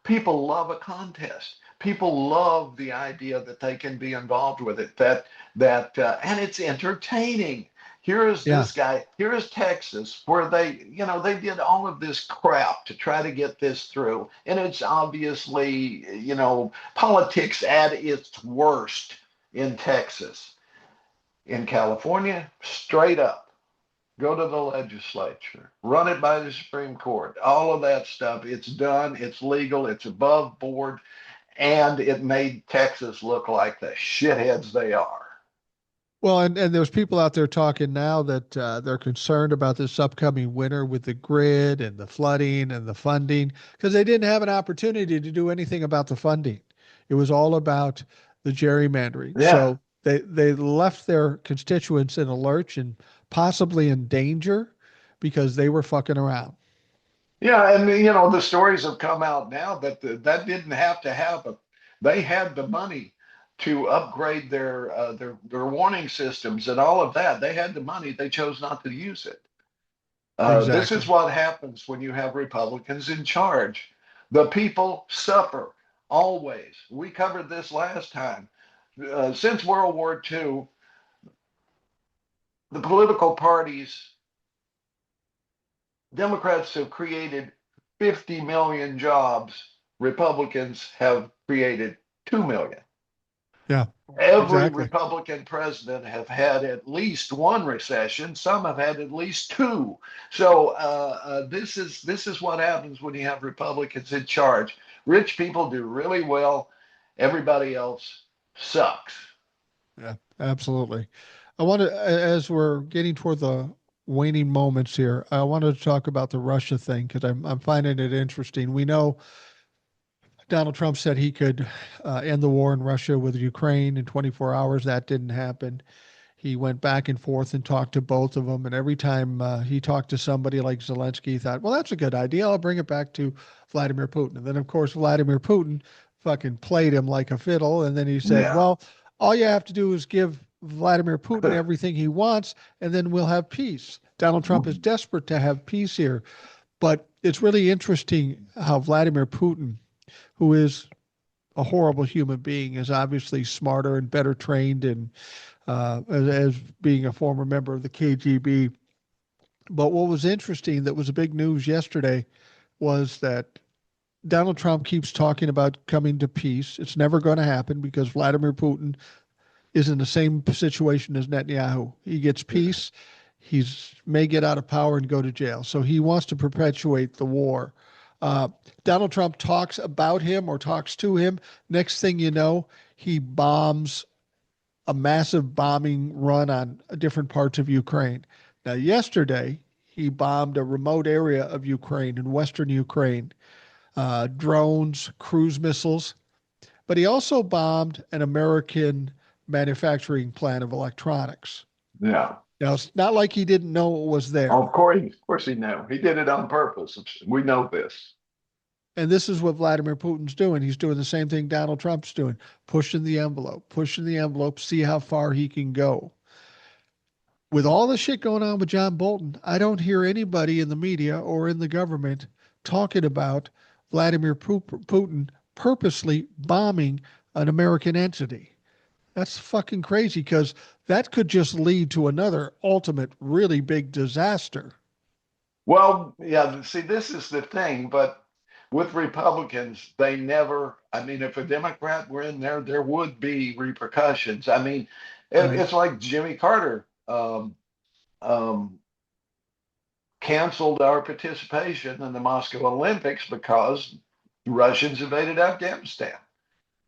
People love a contest. People love the idea that they can be involved with it. And it's entertaining. Here is this guy. Here is Texas, where they did all of this crap to try to get this through, and it's obviously politics at its worst in Texas. In California, straight up, go to the legislature, run it by the Supreme Court, all of that stuff. It's done. It's legal. It's above board, and it made Texas look like the shitheads they are. Well, and there's people out there talking now that they're concerned about this upcoming winter with the grid and the flooding and the funding because they didn't have an opportunity to do anything about the funding. It was all about the gerrymandering. Yeah. So they left their constituents in a lurch and possibly in danger because they were fucking around. Yeah, and the stories have come out now that that didn't have to happen. They had the money to upgrade their warning systems and all of that. They had the money. They chose not to use it. This is Exactly. what happens when you have Republicans in charge. The people suffer always. We covered this last time. Since World War II, the political parties, Democrats have created 50 million jobs. Republicans have created 2 million. Yeah, Every exactly. Republican president have had at least one recession. Some have had at least two. So this is what happens when you have Republicans in charge. Rich people do really well. Everybody else sucks. Yeah, absolutely. I want to, as we're getting toward the waning moments here, I wanted to talk about the Russia thing because I'm finding it interesting. We know Donald Trump said he could end the war in Russia with Ukraine in 24 hours. That didn't happen. He went back and forth and talked to both of them. And every time he talked to somebody like Zelensky, he thought, well, that's a good idea. I'll bring it back to Vladimir Putin. And then, of course, Vladimir Putin fucking played him like a fiddle. And then he said, Yeah. well, all you have to do is give Vladimir Putin everything he wants, and then we'll have peace. Donald Trump is desperate to have peace here. But it's really interesting how Vladimir Putin, who is a horrible human being, is obviously smarter and better trained and as being a former member of the KGB. But what was interesting that was a big news yesterday was that Donald Trump keeps talking about coming to peace. It's never going to happen because Vladimir Putin is in the same situation as Netanyahu. He gets peace, he's may get out of power and go to jail. So he wants to perpetuate the war. Uh, Donald Trump talks about him or talks to him. Next thing you know, he bombs a massive bombing run on different parts of Ukraine. Now, yesterday, he bombed a remote area of Ukraine in western Ukraine, drones, cruise missiles, but he also bombed an American manufacturing plant of electronics. Yeah. Now, it's not like he didn't know it was there. Of course he knew. He did it on purpose. We know this. And this is what Vladimir Putin's doing. He's doing the same thing Donald Trump's doing, pushing the envelope, see how far he can go. With all the shit going on with John Bolton, I don't hear anybody in the media or in the government talking about Vladimir Putin purposely bombing an American entity. That's fucking crazy because that could just lead to another ultimate really big disaster. Well, yeah, see, this is the thing, but with Republicans, they never, I mean, if a Democrat were in there, there would be repercussions. I mean, Right. it's like Jimmy Carter um, canceled our participation in the Moscow Olympics because Russians invaded Afghanistan.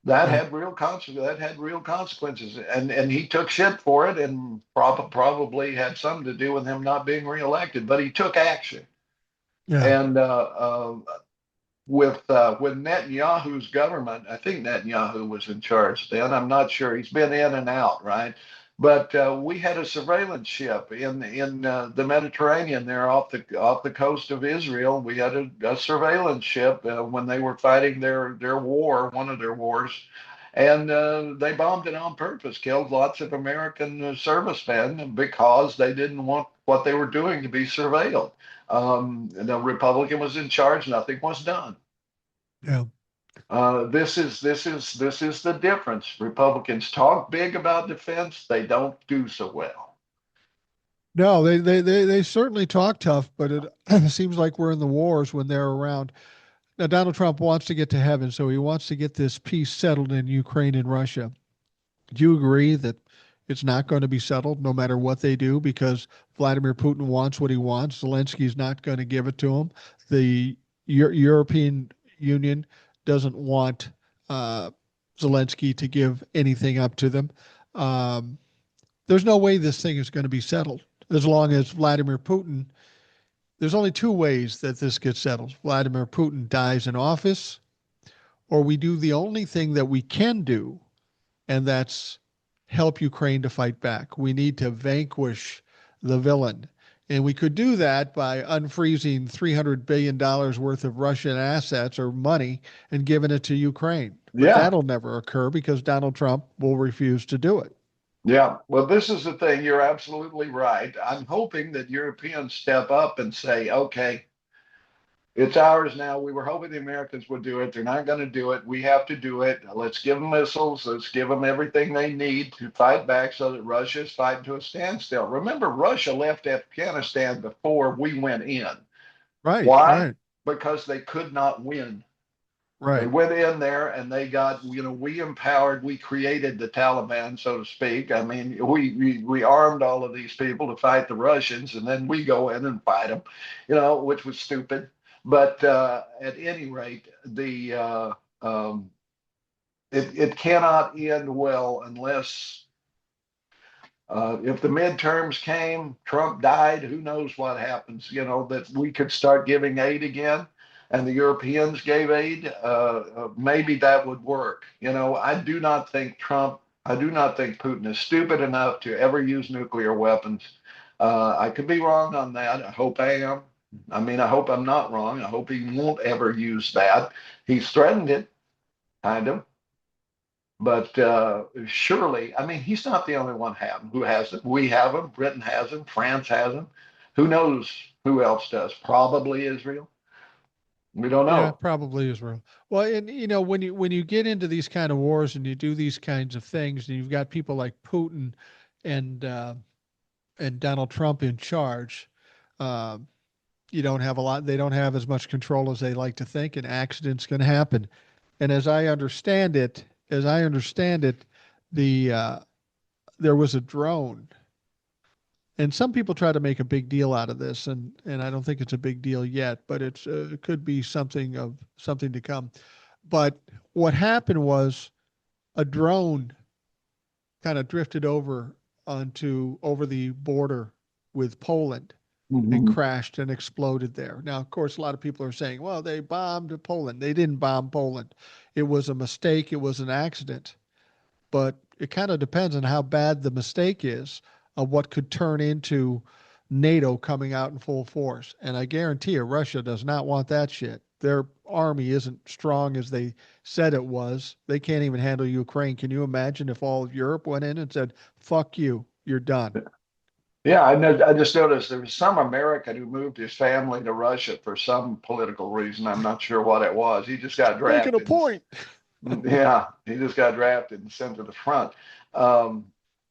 Right. That had real consequences, and he took shit for it, and probably had something to do with him not being reelected. But he took action, Yeah. and with Netanyahu's government, I think Netanyahu was in charge then. I'm not sure. He's been in and out, right? But we had a surveillance ship in the Mediterranean there off the coast of Israel. We had a surveillance ship when they were fighting their war, one of their wars, and they bombed it on purpose, killed lots of American servicemen because they didn't want what they were doing to be surveilled. The Republican was in charge, nothing was done. Yeah. This is the difference. Republicans talk big about defense, they don't do so well. No, they certainly talk tough, but it seems like we're in the wars when they're around. Now, Donald Trump wants to get to heaven, so he wants to get this peace settled in Ukraine and Russia. Do you agree that it's not going to be settled no matter what they do because Vladimir Putin wants what he wants? Zelensky's not going to give it to him. The European Union doesn't want uh, Zelensky to give anything up to them. Um, there's no way this thing is going to be settled as long as Vladimir Putin. There's only two ways that this gets settled. Vladimir Putin dies in office, or we do the only thing that we can do, and that's help Ukraine to fight back. We need to vanquish the villain. And we could do that by unfreezing $300 billion worth of Russian assets or money and giving it to Ukraine. But Yeah. that'll never occur because Donald Trump will refuse to do it. Yeah, well, this is the thing. You're absolutely right. I'm hoping that Europeans step up and say, okay, it's ours now. We were hoping the Americans would do it. They're not going to do it. We have to do it. Let's give them missiles. Let's give them everything they need to fight back so that Russia is fighting to a standstill. Remember, Russia left Afghanistan before we went in. Right, Why? right, Because they could not win. They right. went in there and they got, we empowered, we created the Taliban, so to speak. I mean, we armed all of these people to fight the Russians, and then we go in and fight them, which was stupid. But at any rate, it cannot end well unless if the midterms came, Trump died, who knows what happens, that we could start giving aid again and the Europeans gave aid, maybe that would work. I do not think Putin is stupid enough to ever use nuclear weapons. I could be wrong on that. I hope I am. I mean, I hope I'm not wrong. I hope he won't ever use that. He's threatened it, kind of. But surely, I mean, he's not the only one who has it. We have him. Britain has him. France has him. Who knows who else does? Probably Israel. We don't Yeah, know. probably Israel. Well, and when you get into these kind of wars and you do these kinds of things, and you've got people like Putin and uh, and Donald Trump in charge, uh, you don't have a lot. They don't have as much control as they like to think, and accidents can happen. And as I understand it, there was a drone, and some people try to make a big deal out of this, and I don't think it's a big deal yet, but it could be something to come. But what happened was a drone kind of drifted over the border with Poland and Mm-hmm. crashed and exploded there. Now, of course, a lot of people are saying, well, they bombed Poland. They didn't bomb Poland. It was a mistake. It was an accident. But it kind of depends on how bad the mistake is of what could turn into NATO coming out in full force. And I guarantee you, Russia does not want that shit. Their army isn't strong as they said it was. They can't even handle Ukraine. Can you imagine if all of Europe went in and said, fuck you, you're done? Yeah, I know. I just noticed there was some American who moved his family to Russia for some political reason. I'm not sure what it was. He just got Making a drafted. point. Yeah, he just got drafted and sent to the front. Um,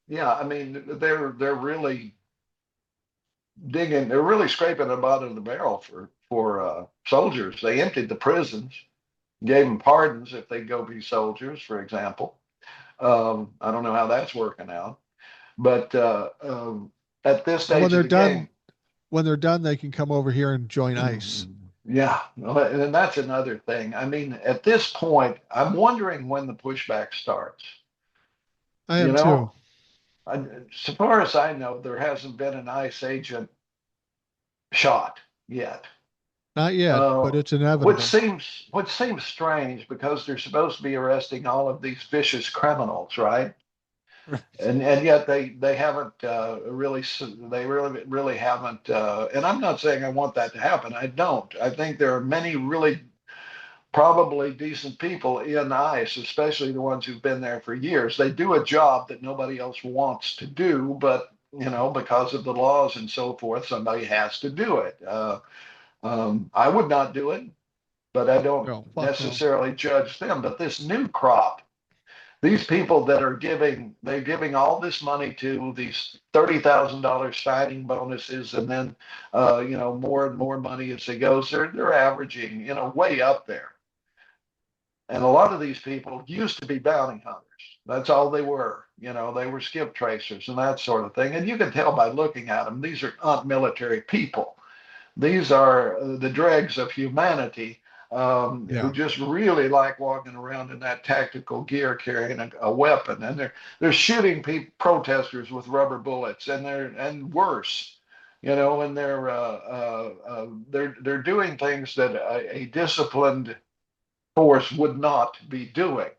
yeah, I mean, they're really digging. They're really scraping the bottom of the barrel for soldiers. They emptied the prisons, gave them pardons if they go be soldiers, for example. I don't know how that's working out, but at this And when stage of they're the game. done, when they're done, they can come over here and join ICE. Yeah, well, and that's another thing. I mean, at this point, I'm wondering when the pushback starts. I You am too. know, so far as I know, there hasn't been an ICE agent shot yet. Not yet, Uh, but it's which inevitable. seems which seems strange because they're supposed to be arresting all of these vicious criminals, right? And yet they haven't really haven't. And I'm not saying I want that to happen. I don't. I think there are many really probably decent people in ICE, especially the ones who've been there for years. They do a job that nobody else wants to do, but because of the laws and so forth, somebody has to do it. I would not do it, but I don't No, fuck no. necessarily judge them. But this new crop, these people that they're giving all this money to these $30,000 signing bonuses, and then more and more money as it goes. They're averaging way up there. And a lot of these people used to be bounty hunters. That's all they were. They were skip tracers and that sort of thing. And you can tell by looking at them, these are not military people. These are the dregs of humanity who Yeah. just really like walking around in that tactical gear carrying a weapon, and they're shooting protesters with rubber bullets, and worse, and they're doing things that a disciplined force would not be doing.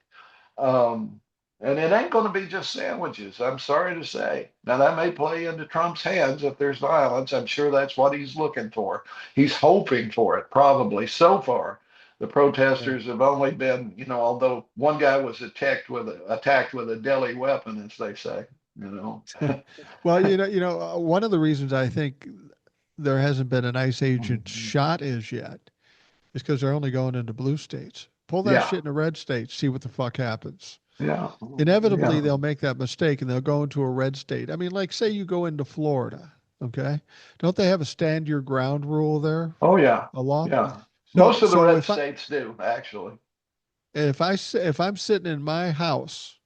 Um, and it ain't going to be just sandwiches, I'm sorry to say. Now, that may play into Trump's hands if there's violence. I'm sure that's what he's looking for. He's hoping for it, probably. So far, the Yeah. protesters have only been, although one guy was attacked with a deadly weapon, as they say, you know. Well, one of the reasons I think there hasn't been an ICE agent shot as yet is because they're only going into blue states. Pull that Yeah, shit in a red state, see what the fuck happens. yeah, Inevitably, yeah. they'll make that mistake and they'll go into a red state. I mean, like, say you go into Florida, okay? Don't they have a stand your ground rule there, Oh, yeah, a law? yeah. So, Most of the so red if I states do, actually. if I'm sitting in my house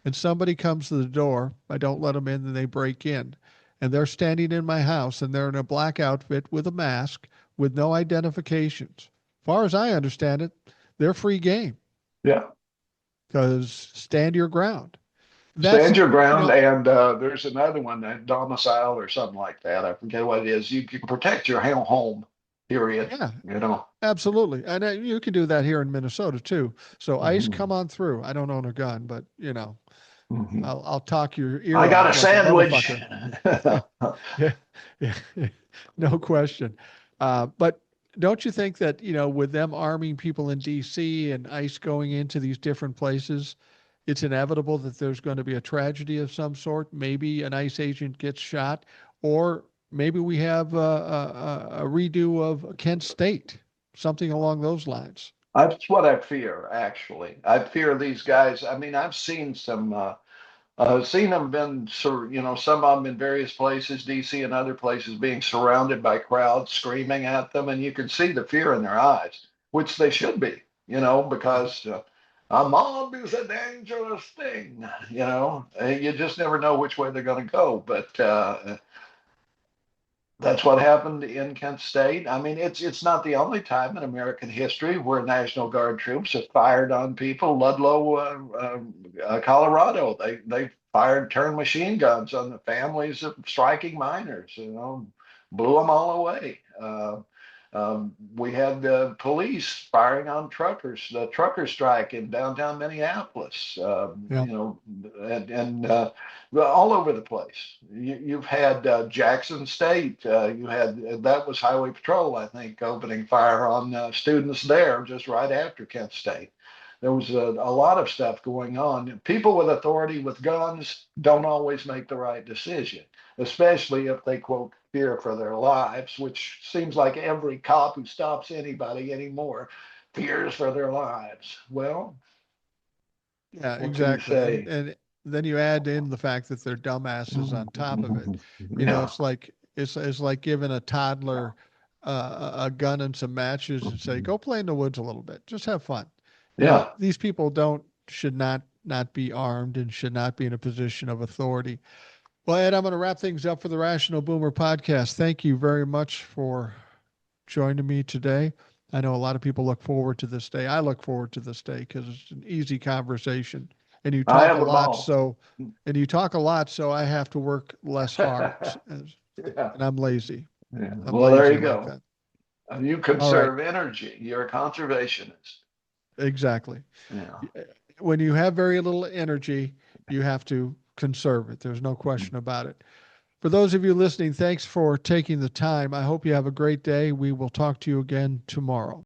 and somebody comes to the door, I don't let them in, and they break in, and they're standing in my house and they're in a black outfit with a mask with no identifications. Far as I understand it, they're free game Yeah. because stand your ground. That's Stand your you ground, know and there's another one, that domicile or something like that. I forget what it is. You can protect your home, period. yeah, You know. absolutely, and you can do that here in Minnesota too. So ICE, Mhm. come on through. I don't own a gun, but Mhm. I'll talk your I ear got off a like a sandwich. motherfucker. Yeah, yeah, no question. But don't you think that, with them arming people in DC and ICE going into these different places, it's inevitable that there's going to be a tragedy of some sort? Maybe an ICE agent gets shot, or maybe we have a redo of Kent State, something along those lines. That's what I fear, actually. I fear these guys. I mean, I've seen some. Seen them been, some of them in various places, DC and other places, being surrounded by crowds screaming at them, and you can see the fear in their eyes, which they should be, Yeah. because a mob is a dangerous thing, You just never know which way they're going to go, but that's what happened in Kent State. I mean, it's not the only time in American history where National Guard troops have fired on people. Ludlow, Colorado, they turned machine guns on the families of striking miners. Blew them all away. We had police firing on truckers, the trucker strike in downtown Minneapolis, Yeah. and all over the place. You've had Jackson State. You had that was Highway Patrol, I think, opening fire on students there just right after Kent State. There was a lot of stuff going on. People with authority with guns don't always make the right decision, especially if they quote fear for their lives, which seems like every cop who stops anybody anymore fears for their lives. Well, Yeah, what can you exactly. And say? and then you add in the fact that they're dumbasses on top of it. Yeah, It's like giving a toddler a gun and some matches and say, "Go play in the woods a little bit. Just have fun." yeah. These people don't should not be armed and should not be in a position of authority. Well, Ed, I'm going to wrap things up for the Rational Boomer podcast. Thank you very much for joining me today. I know a lot of people look forward to this day. I look forward to this day because it's an easy conversation, and you I talk a have them lot. all. So I have to work less hard, Yeah, and I'm lazy. yeah. I'm Well, there lazy you like go. that. And you All right, conserve energy. You're a conservationist. exactly. Yeah. When you have very little energy, you have to conserve it. There's no question about it. For those of you listening, thanks for taking the time. I hope you have a great day. We will talk to you again tomorrow.